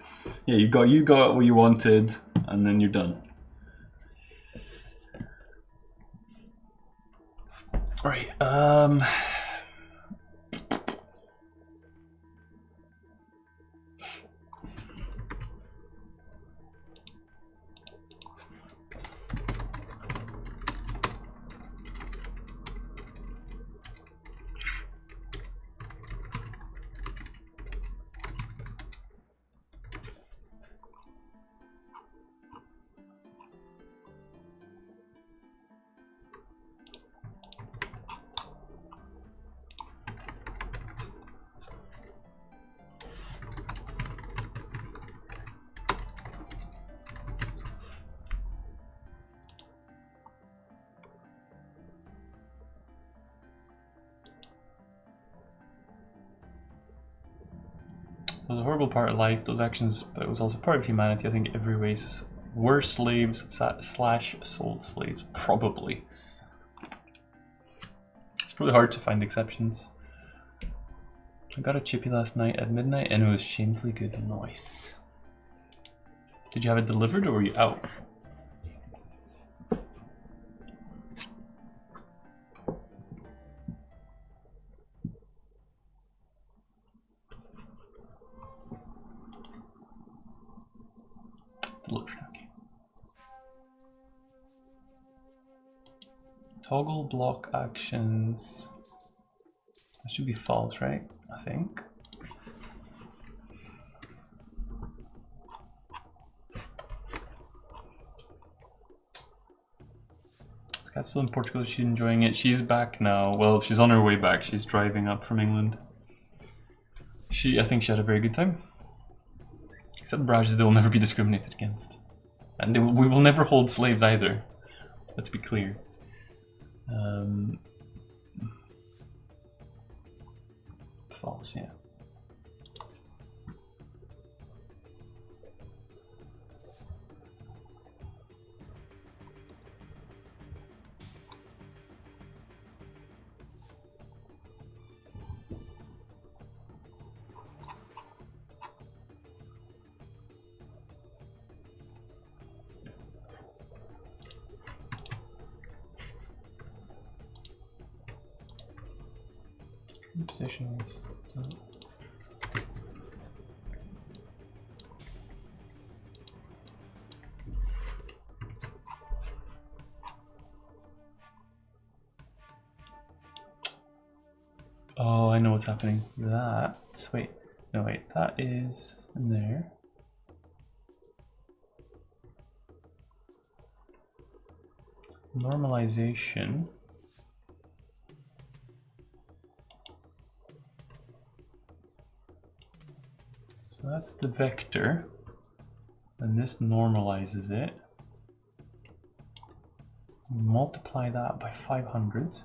Yeah, you got what you wanted, and then you're done. Right. was a horrible part of life, those actions, but it was also part of humanity. I think every race were slaves slash sold slaves, probably. It's probably hard to find exceptions. I got a chippy last night at midnight and it was shamefully good. Nice. Did you have it delivered or were you out? Delivered, okay. Toggle block actions. That should be false, right? I think. Cat's still in Portugal. She's enjoying it. She's back now. Well, she's on her way back. She's driving up from England. I think she had a very good time. Except barrages, they will never be discriminated against. And we will never hold slaves either. Let's be clear. False, yeah. Position is oh, I know what's happening. Wait, that is in there. Normalization. So that's the vector, and this normalizes it. Multiply that by 500.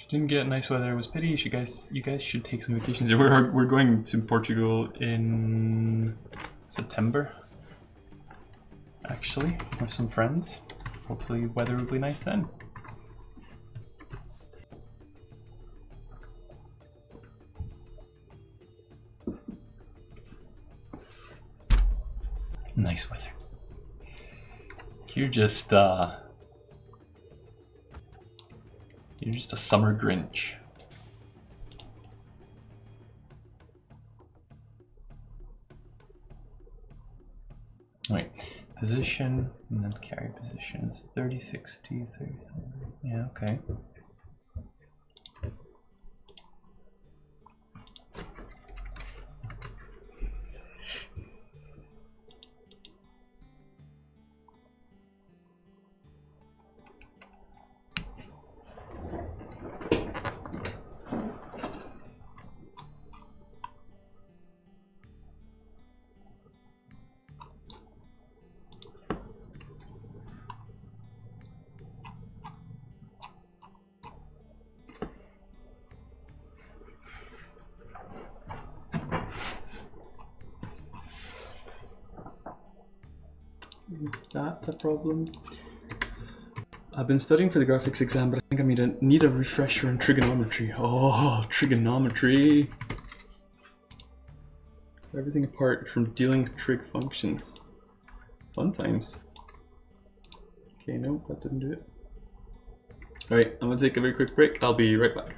Didn't get nice weather. It was pity. You guys should take some vacations. We're going to Portugal in September. Actually, with some friends. Hopefully, weather will be nice then. Nice weather. You're just a summer Grinch. Wait, position and then carry positions. 30, 60, 30. Yeah, okay. Is that the problem? I've been studying for the graphics exam, but I think I need a refresher in trigonometry. Oh, trigonometry! Everything apart from dealing with trig functions. Fun times. Okay, no, that didn't do it. Alright, I'm gonna take a very quick break. I'll be right back.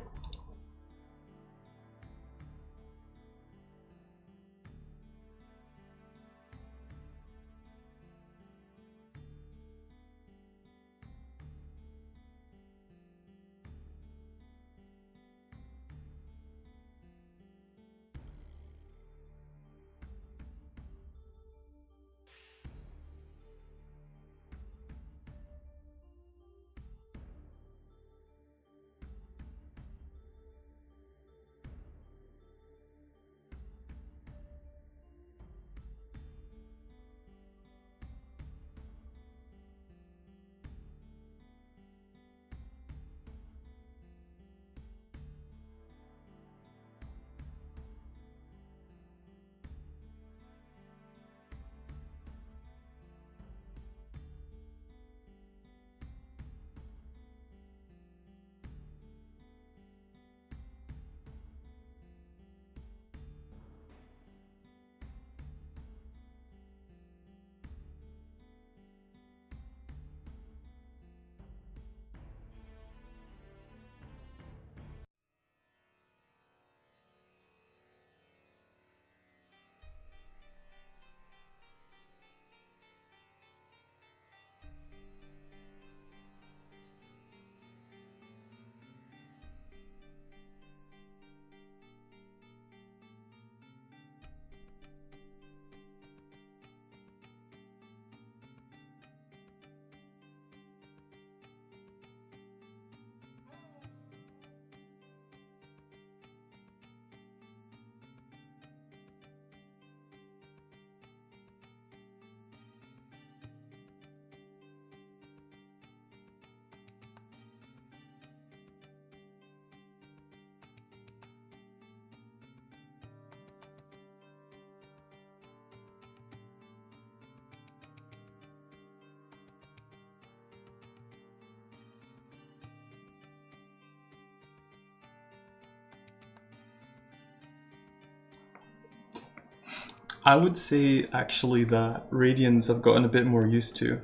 I would say actually that radians I've gotten a bit more used to.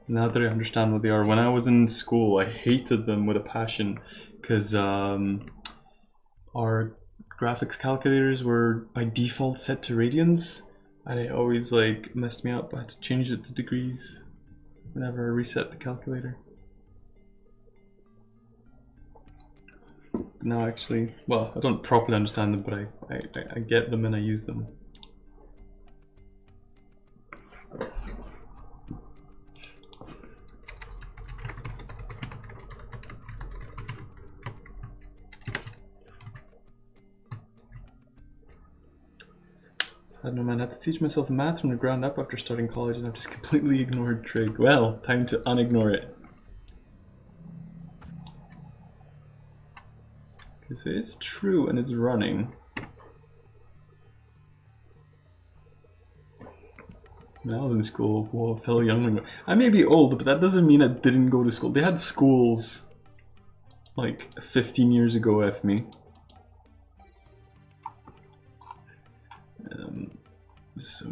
Now that I understand what they are. When I was in school, I hated them with a passion because our graphics calculators were by default set to radians, and it always like messed me up. I had to change it to degrees whenever I reset the calculator. Now actually, well, I don't properly understand them, but I get them and I use them. I don't know, man. I had to teach myself maths from the ground up after starting college, and I've just completely ignored trig. Well, time to unignore it. Because it is true and it's running. When I was in school, well, fellow youngling. I may be old, but that doesn't mean I didn't go to school. They had schools like 15 years ago, F me. So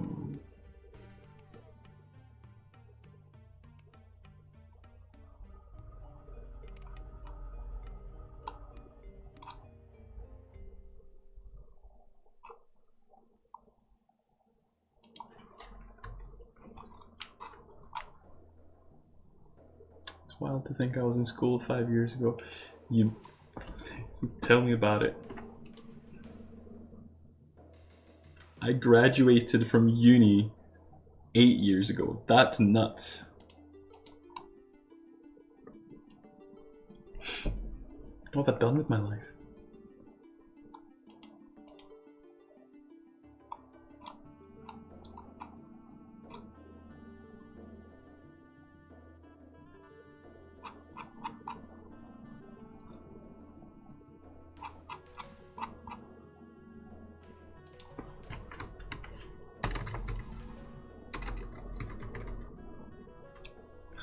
it's wild to think I was in school 5 years ago. You tell me about it. I graduated from uni 8 years ago. That's nuts. What have I done with my life?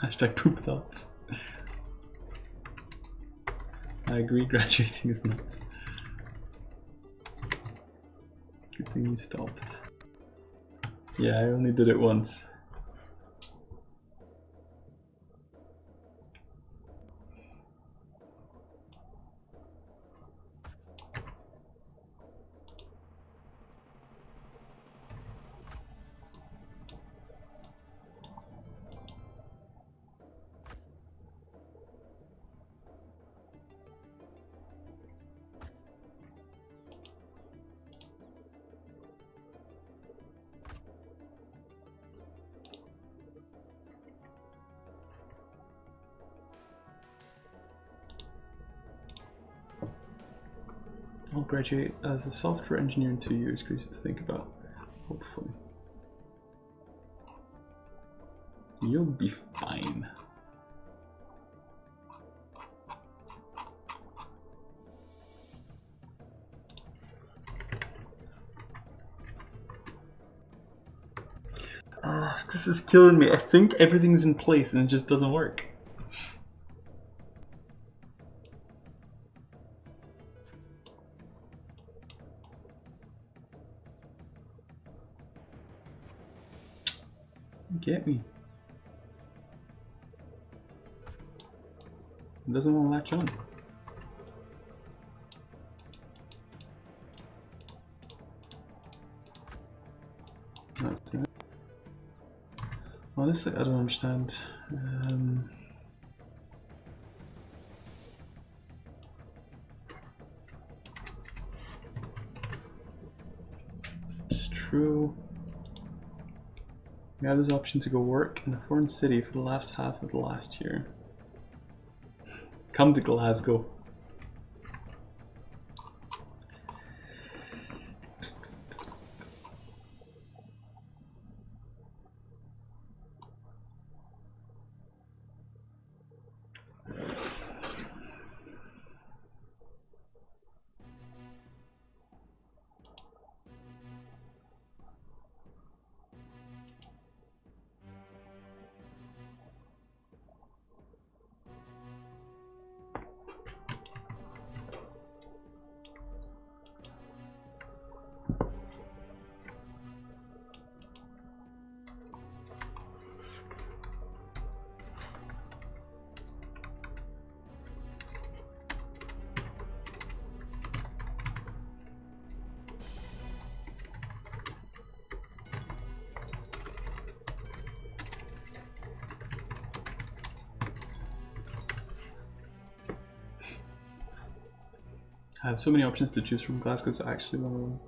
Hashtag poop thoughts. I agree, graduating is nuts. Good thing you stopped. Yeah, I only did it once. I'll graduate as a software engineer in 2 years. Crazy to think about. Hopefully. You'll be fine. This is killing me. I think everything's in place and it just doesn't work. Get me. It doesn't want to latch on. That's it. Honestly, I don't understand. It's true. We have this option to go work in a foreign city for the last half of the last year. Come to Glasgow. I have so many options to choose from. Glasgow's actually one of them.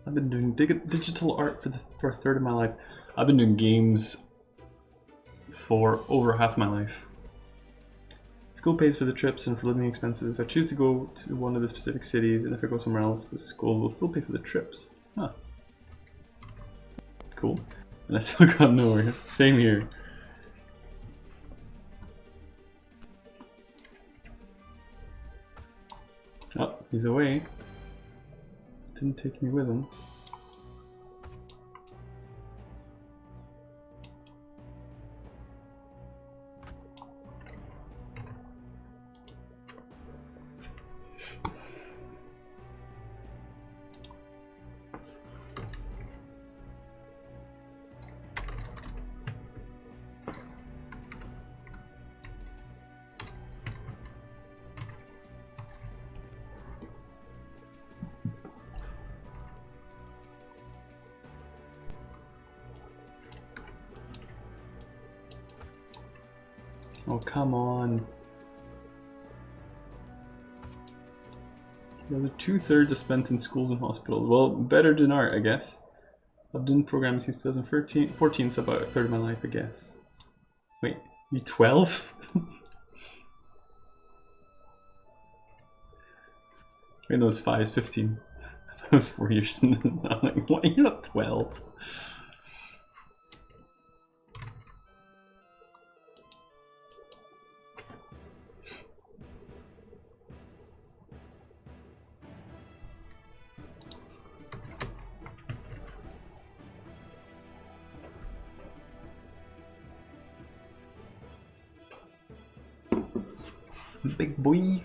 I've been doing digital art for a third of my life. I've been doing games for over half my life. School pays for the trips and for living expenses. If I choose to go to one of the specific cities, and if I go somewhere else, the school will still pay for the trips. Huh. Cool. And I still got nowhere. Same here. Oh, he's away. Didn't take me with him. Oh, come on. The other 2/3 are spent in schools and hospitals. Well, better than art, I guess. I've done programming since 2014, so about a third of my life, I guess. Wait, you 12? Wait, no, it's 5, it's 15. That was 4 years. I'm like, what? You're not 12. Big boy.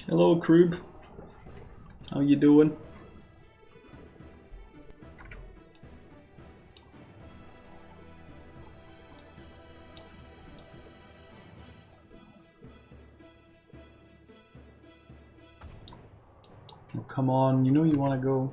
Hello, Krub. How you doing? Oh, come on, you know you want to go.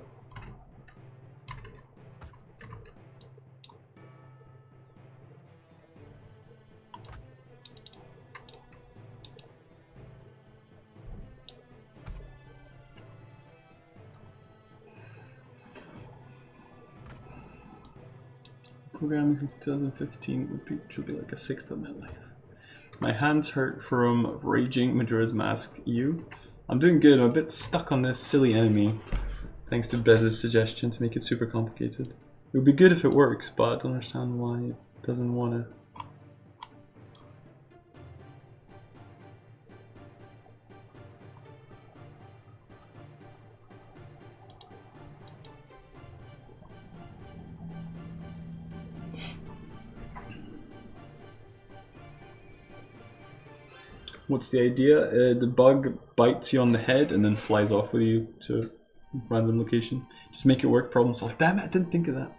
Programming since 2015 should be like a sixth of my life. My hands hurt from raging Majora's Mask U. I'm doing good. I'm a bit stuck on this silly enemy. Thanks to Bez's suggestion to make it super complicated. It would be good if it works, but I don't understand why it doesn't want to. What's the idea? The bug bites you on the head and then flies off with you to a random location. Just make it work, problem solved. Damn it, I didn't think of that.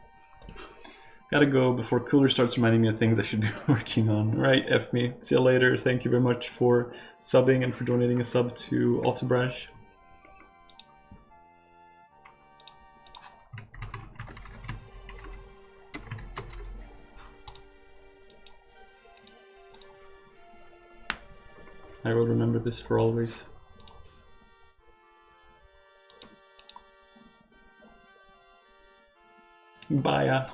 Gotta go before Cooler starts reminding me of things I should be working on. Right, F me. See you later. Thank you very much for subbing and for donating a sub to Altabraj. I will remember this for always. Bye.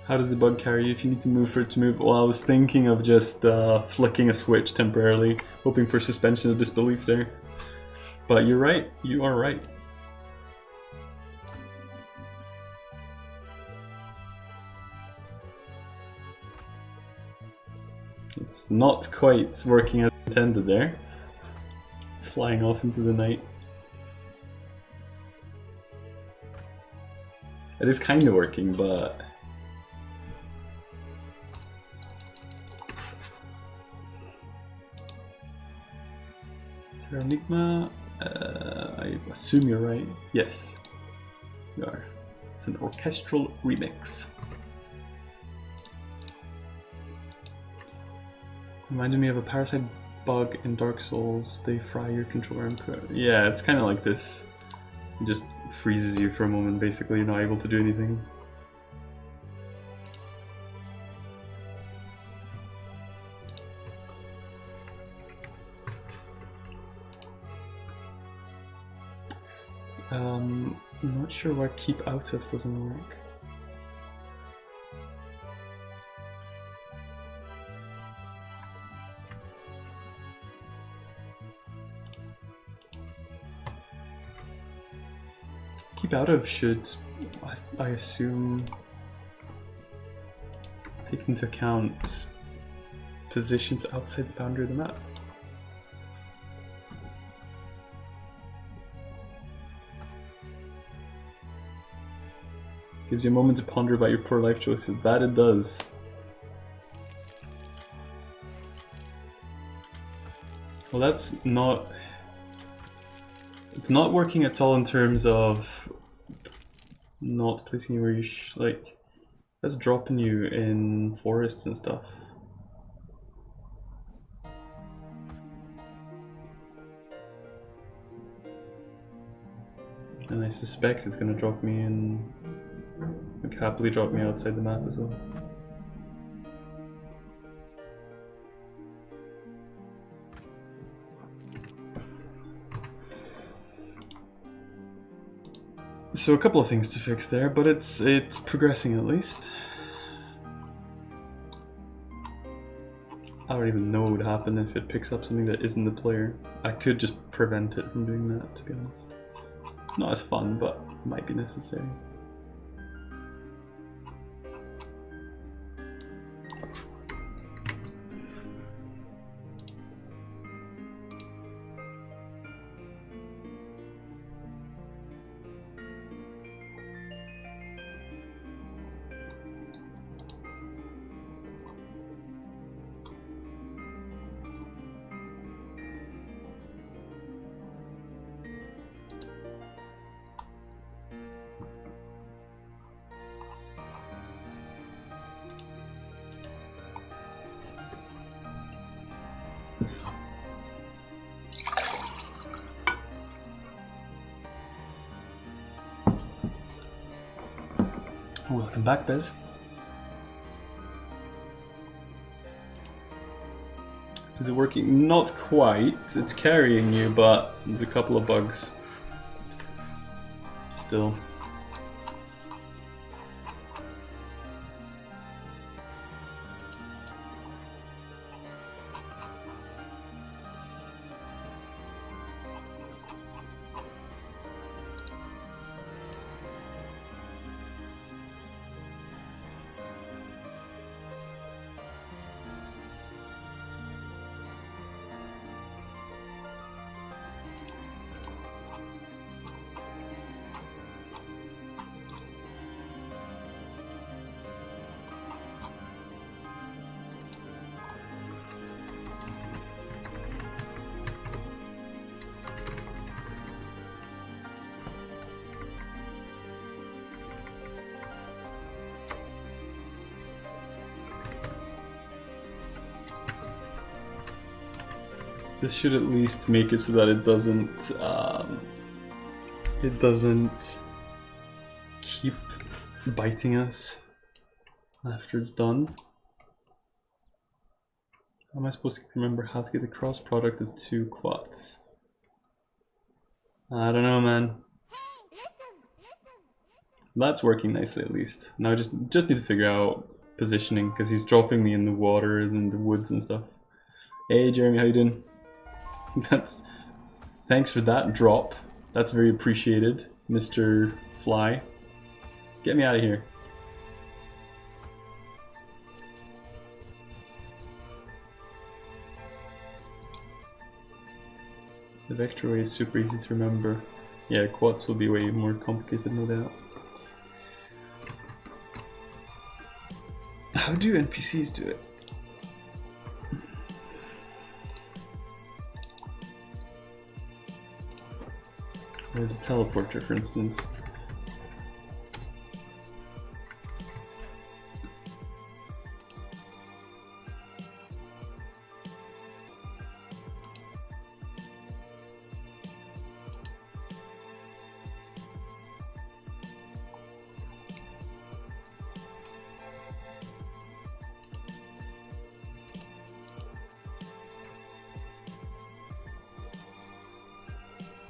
How does the bug carry you if you need to move for it to move? Well, I was thinking of just flicking a switch temporarily, hoping for suspension of disbelief there. But you're right, you are right. It's not quite working as intended there. Flying off into the night. It is kind of working, but... Enigma, I assume you're right. Yes, you are. It's an orchestral remix. Reminded me of a parasite bug in Dark Souls. They fry your controller input. Yeah, it's kind of like this. It just freezes you for a moment, basically. You're not able to do anything. I'm not sure why keep out of doesn't work. Keep out of should, I assume, take into account positions outside the boundary of the map. Gives you a moment to ponder about your poor life choices. That it does. Well, that's not... It's not working at all in terms of not placing you where you like, that's dropping you in forests and stuff. And I suspect it's going to drop me in, like, happily drop me outside the map as well. So a couple of things to fix there, but it's progressing at least. I don't even know what would happen if it picks up something that isn't the player. I could just prevent it from doing that, to be honest. Not as fun, but might be necessary. Welcome back, Bez. Is it working? Not quite. It's carrying you, but there's a couple of bugs. Still. This should at least make it so that it doesn't keep biting us after it's done. How am I supposed to remember how to get the cross product of two quads? I don't know, man. That's working nicely at least. Now I just need to figure out positioning because he's dropping me in the water and the woods and stuff. Hey Jeremy, how you doing? Thanks for that drop. That's very appreciated, Mr. Fly. Get me out of here. The vector way is super easy to remember. Yeah, quads will be way more complicated, no doubt. How do NPCs do it? Or the teleporter, for instance.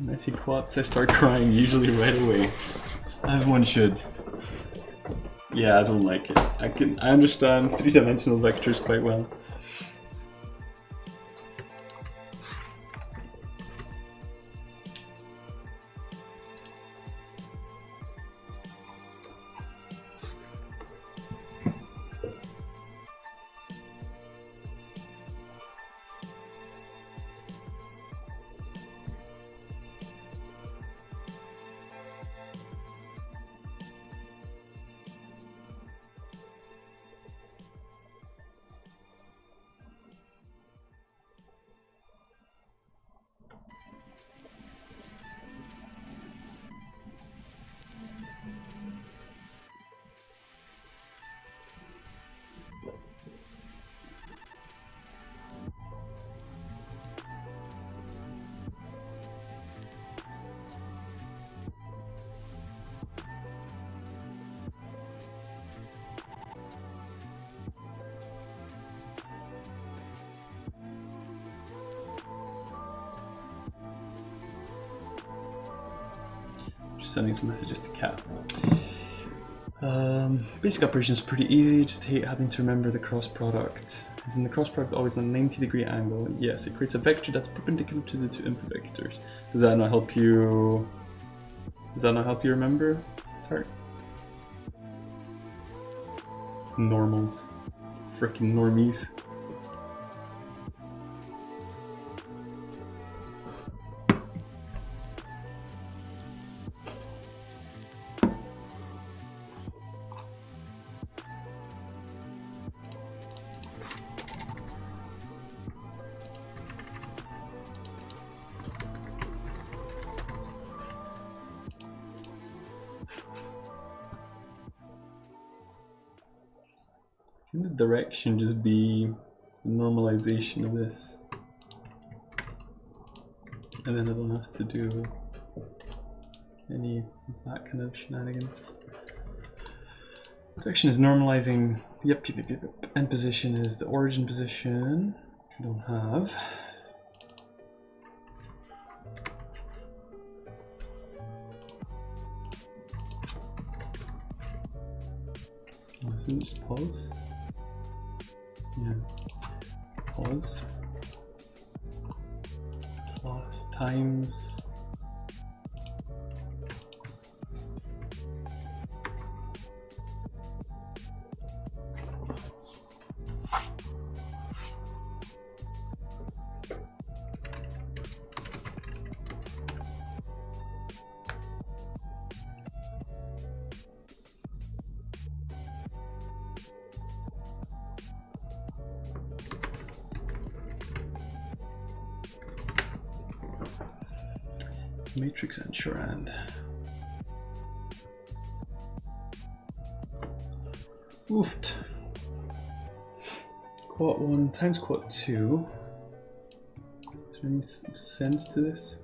When I see quads, I start crying, usually right away. As one should. Yeah, I don't like it. I understand three-dimensional vectors quite well. Just sending some messages to Cat. Basic operation is pretty easy, just hate having to remember the cross product. Isn't the cross product always on a 90-degree angle? Yes, it creates a vector that's perpendicular to the two input vectors. Does that not help you? Does that not help you remember? Sorry. Normals. Frickin' normies. Can the direction just be normalization of this? And then I don't have to do any of that kind of shenanigans. Direction is normalizing. Yep. End position is the origin position, which I don't have. Oh, so just pause. Yeah. Pause. Plus times. Matrix and Charand. Oofed. Quad 1 times quad 2. Is there any sense to this?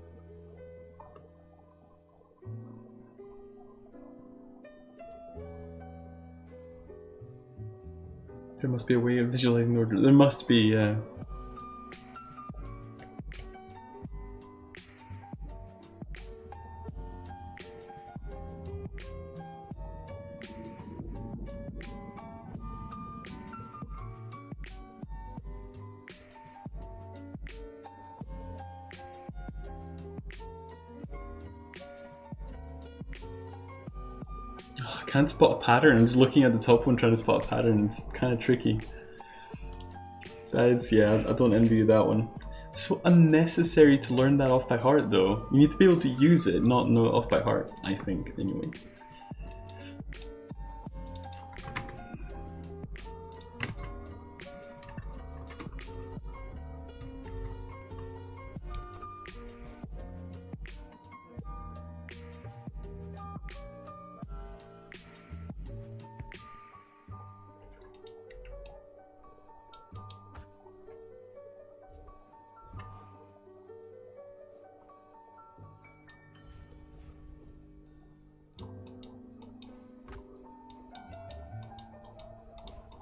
There must be a way of visualizing the order. There must be, yeah. I can't spot a pattern. I'm just looking at the top one trying to spot a pattern. It's kind of tricky. That is, yeah, I don't envy you that one. It's so unnecessary to learn that off by heart though. You need to be able to use it, not know it off by heart, I think, anyway.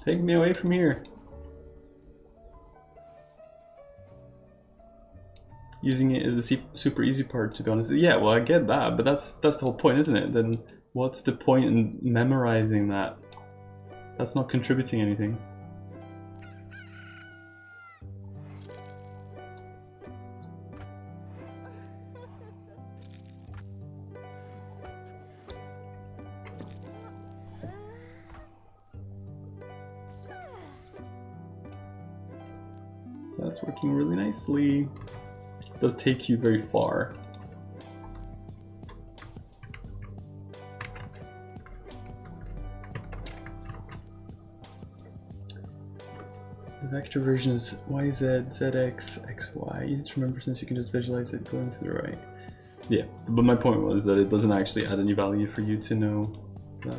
Take me away from here. Using it is the super easy part, to be honest. Yeah, well, I get that, but that's the whole point, isn't it? Then what's the point in memorizing that? That's not contributing anything. That's working really nicely. It does take you very far. The vector version is YZ, ZX, XY. Easy to remember since you can just visualize it going to the right. Yeah, but my point was that it doesn't actually add any value for you to know that.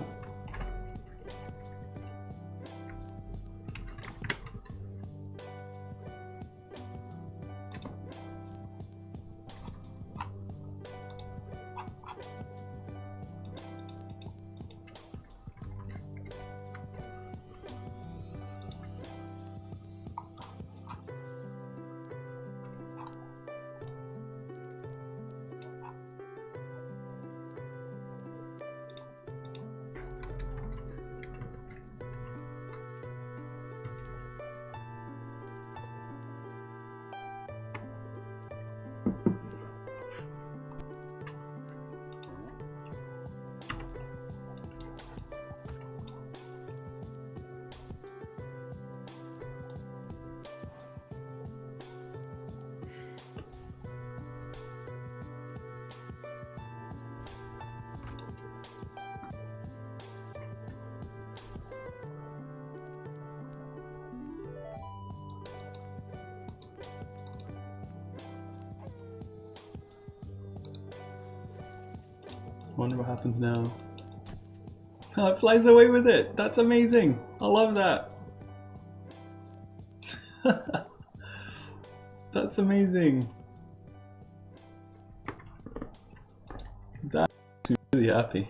Wonder what happens now. Oh, it flies away with it. That's amazing. I love that. That's amazing. That makes me really happy.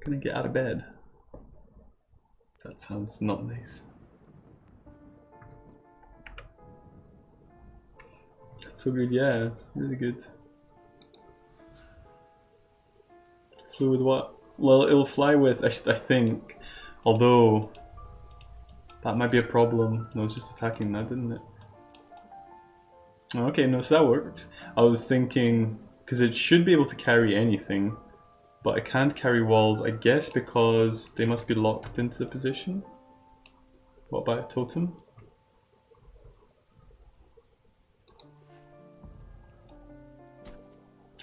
Gonna get out of bed. That sounds not nice. So good, yeah, it's really good. Flew with what? Well, it'll fly with, I think. Although, that might be a problem. No, it's just attacking that, didn't it? Okay, no, so that works. I was thinking, because it should be able to carry anything, but I can't carry walls, I guess because they must be locked into the position. What about a totem?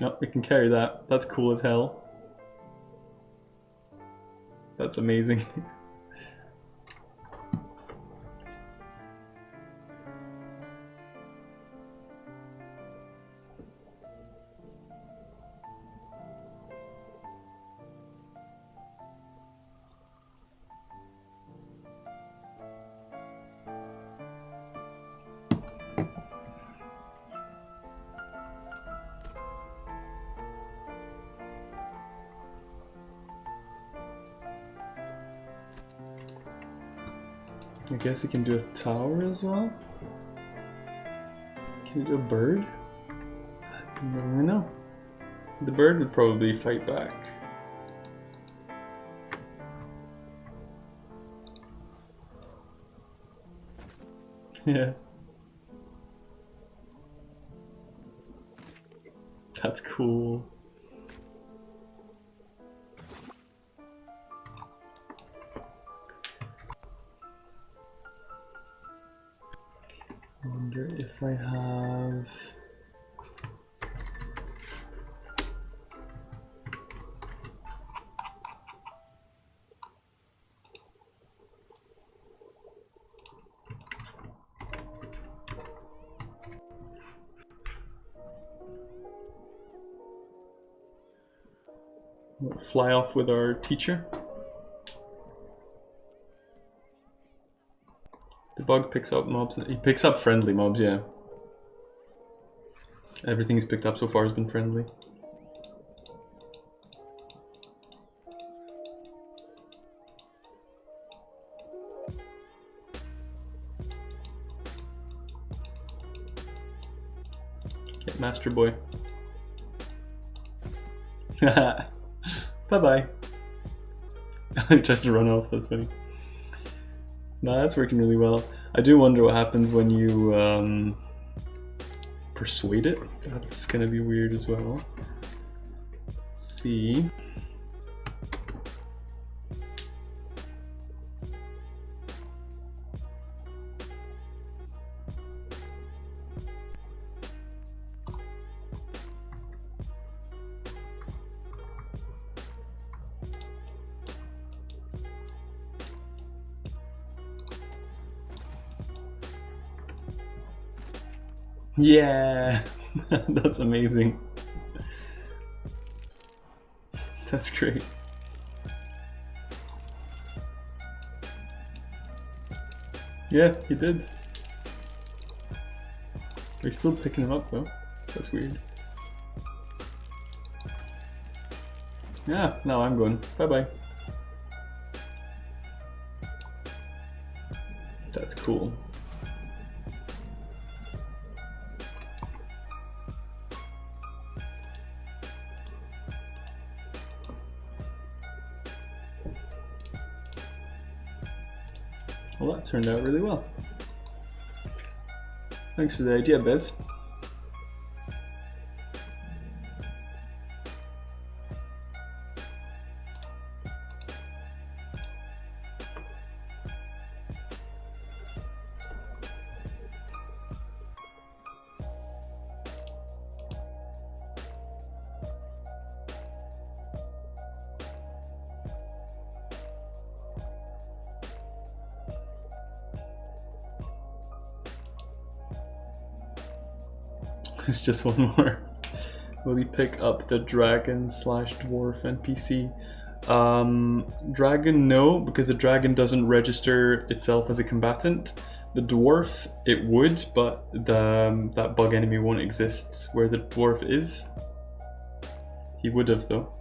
Oh, we can carry that. That's cool as hell. That's amazing. I guess you can do a tower as well. Can you do a bird? I don't know. The bird would probably fight back. Yeah. That's cool. I wonder if I have... fly off with our teacher. The bug picks up mobs. He picks up friendly mobs, yeah. Everything he's picked up so far has been friendly. Get Master Boy. Bye-bye. He tries to run off, that's funny. No, that's working really well. I do wonder what happens when you persuade it. That's gonna be weird as well. See. Yeah, that's amazing. That's great. Yeah, he did. We're still picking him up though. That's weird. Yeah, now I'm going. Bye-bye. That's cool. Well, that turned out really well. Thanks for the idea, Bez. There's just one more. Will he pick up the dragon / dwarf NPC? Dragon, no, because the dragon doesn't register itself as a combatant. The dwarf, it would, but that bug enemy won't exist where the dwarf is. He would have though.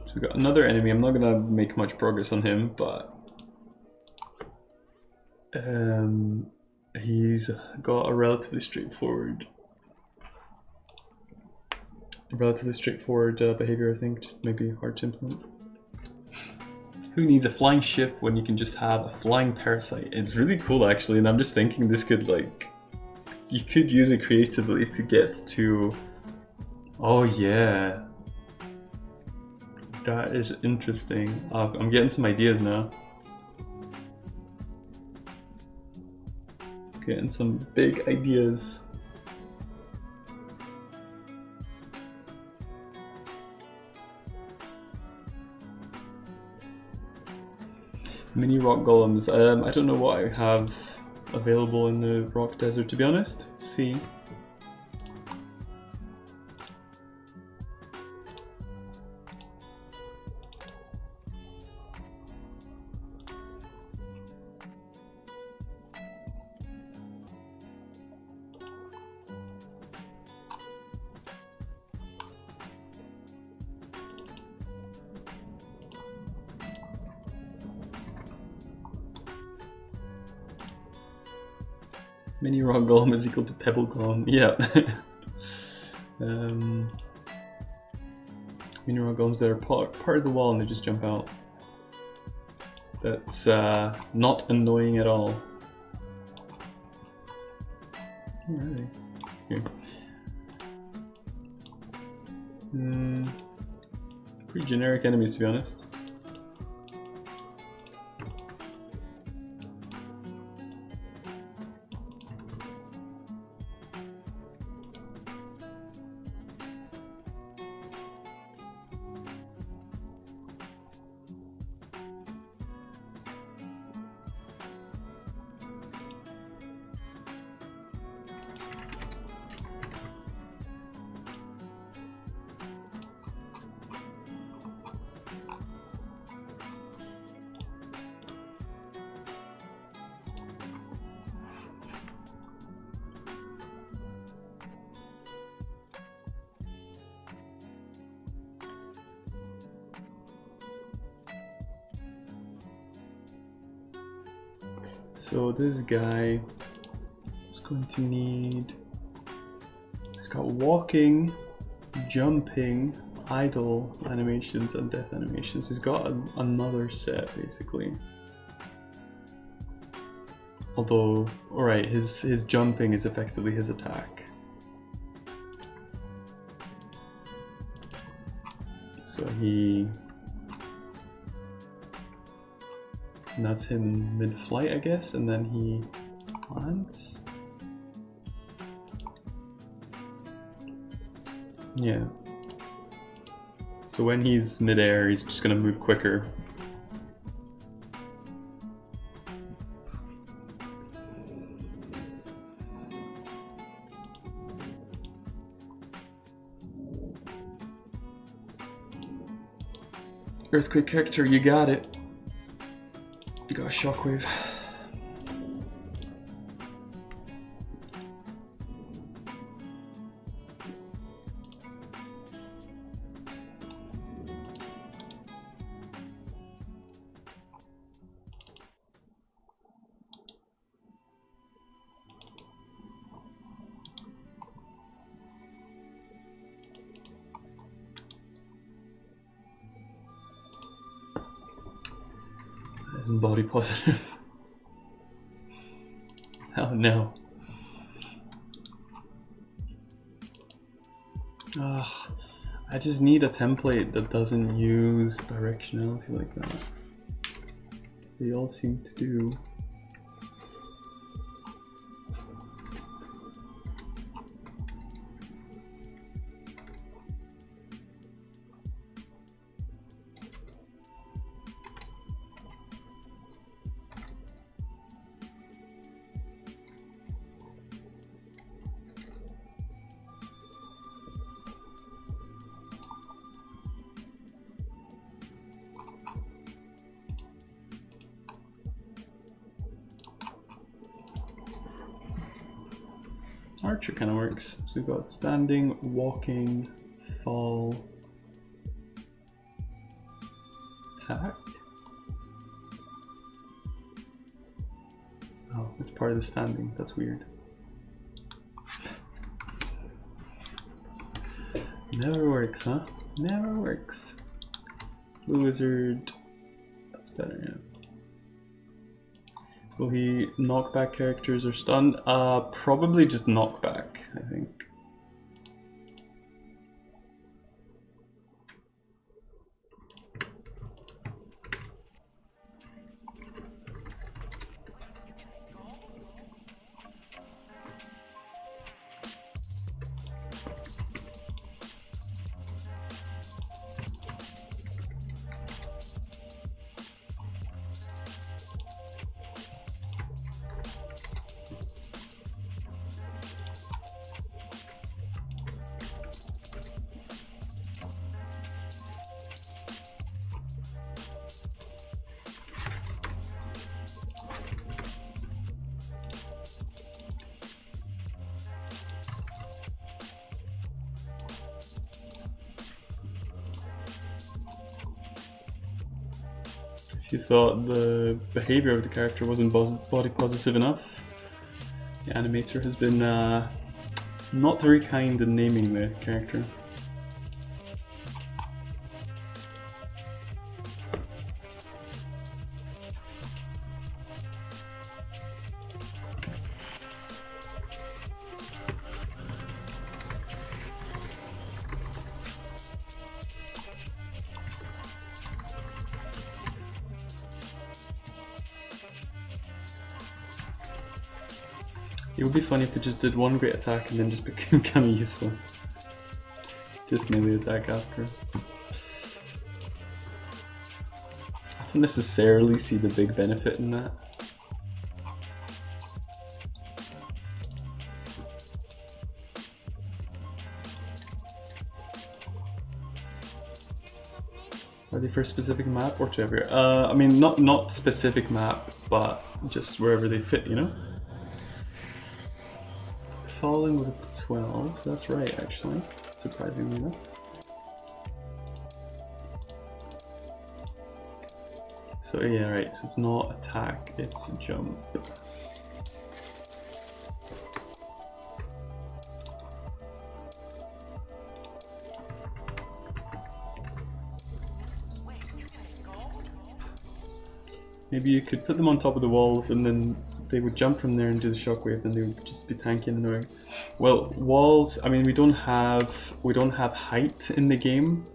So we got another enemy. I'm not gonna make much progress on him, but he's got a relatively straightforward behavior, I think. Just maybe hard to implement. Who needs a flying ship when you can just have a flying parasite? It's really cool actually, and I'm just thinking this could you could use it creatively to get to. Oh yeah. That is interesting. I'm getting some ideas now. Getting some big ideas. Mini rock golems. I don't know what I have available in the rock desert, to be honest. See. Mini rock golem is equal to pebble golem. Yeah. Mini rock golems that are part of the wall and they just jump out. That's not annoying at all. Where are they? Here. Pretty generic enemies, to be honest. So this guy is going to need, he's got walking, jumping, idle animations and death animations. He's got another set basically. Although, alright, his jumping is effectively his attack. So and that's him mid-flight, I guess, and then he lands. Yeah. So when he's mid-air, he's just gonna move quicker. Earthquake character, you got it. You got a shockwave. Isn't body positive. Oh no. Ugh, I just need a template that doesn't use directionality like that. They all seem to do. Archer kind of works. So we've got standing, walking, fall, attack. Oh, it's part of the standing. That's weird. Never works, huh? Never works. Blue wizard. That's better, yeah. Will he knock back characters or stun? Probably just knock back, I think. If you thought the behavior of the character wasn't body positive enough, The animator has been not very kind in naming the character. It would be funny if they just did one great attack and then just became kind of useless. Just melee attack after. I don't necessarily see the big benefit in that. Are they for a specific map or to everywhere? I mean, not specific map, but just wherever they fit, you know? Falling was up to 12, so that's right actually, surprisingly enough. So yeah, right, so it's not attack, it's jump. Maybe you could put them on top of the walls and then they would jump from there and do the shockwave, and they would just be tanky and annoying. Well, walls, I mean, we don't have height in the game,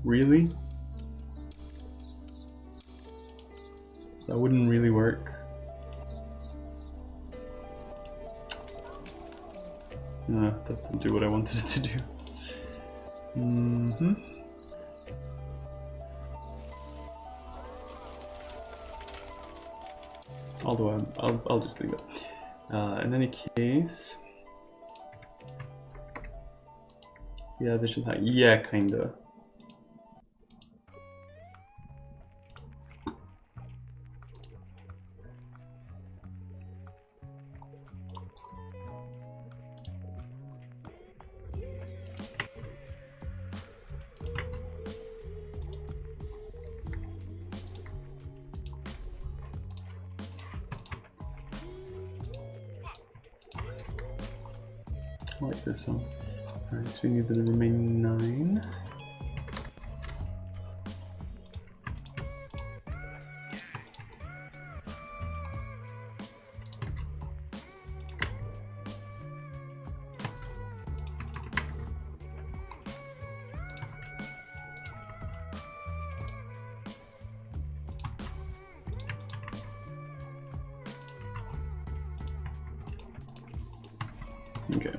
really. So that wouldn't really work. No, that didn't do what I wanted it to do. Although I'll just leave it. In any case, yeah, they should have. Yeah, kinda. I like this one. Alright, so we need the remaining 9. Okay.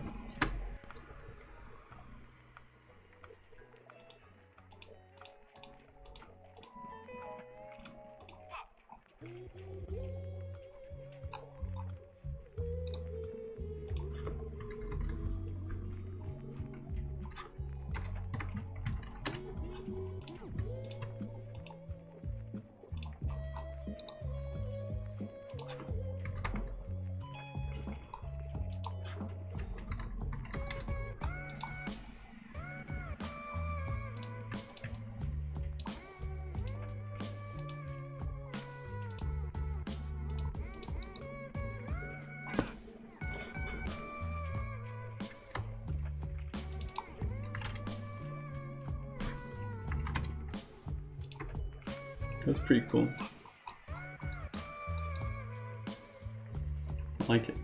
That's pretty cool. I like it.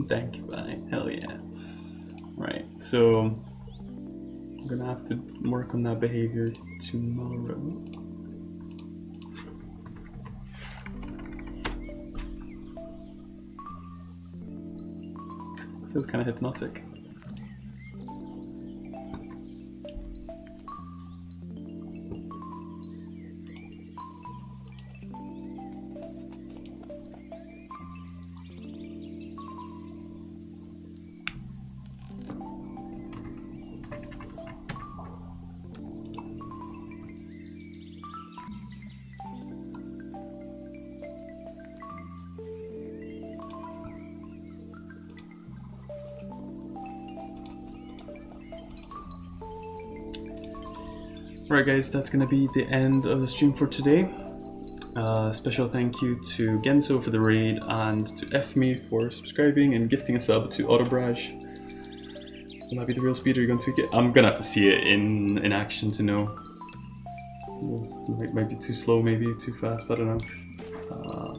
Thank you, bye. Hell yeah. Right, so I'm gonna have to work on that behavior tomorrow. Feels kind of hypnotic. Alright guys, that's gonna be the end of the stream for today. Special thank you to Genso for the raid and to FMe for subscribing and gifting a sub to Autobraj. Will that be the real speed or are you going to tweak it? I'm gonna have to see it in action to know. It might be too slow, maybe too fast, I don't know.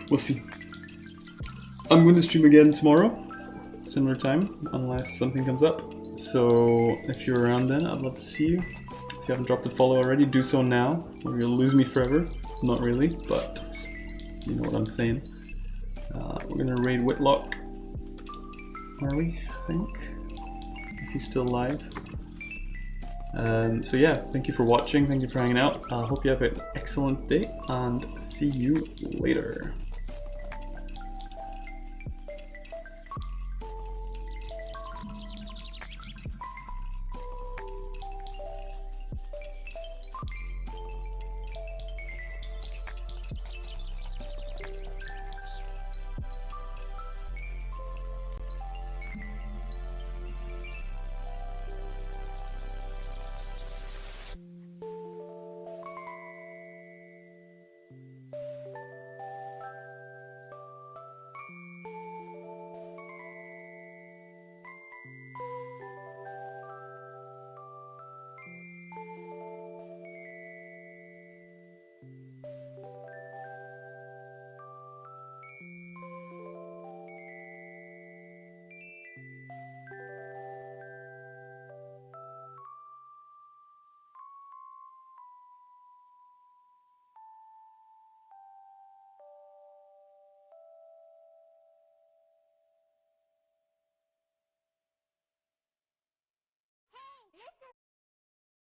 We'll see. I'm going to stream again tomorrow, similar time, unless something comes up. So if you're around then, I'd love to see you. If you haven't dropped a follow already, do so now, or you'll lose me forever. Not really, but you know what I'm saying. We're gonna raid Whitlock, are we? I think. If he's still alive. So yeah, thank you for watching, thank you for hanging out. I hope you have an excellent day, and see you later.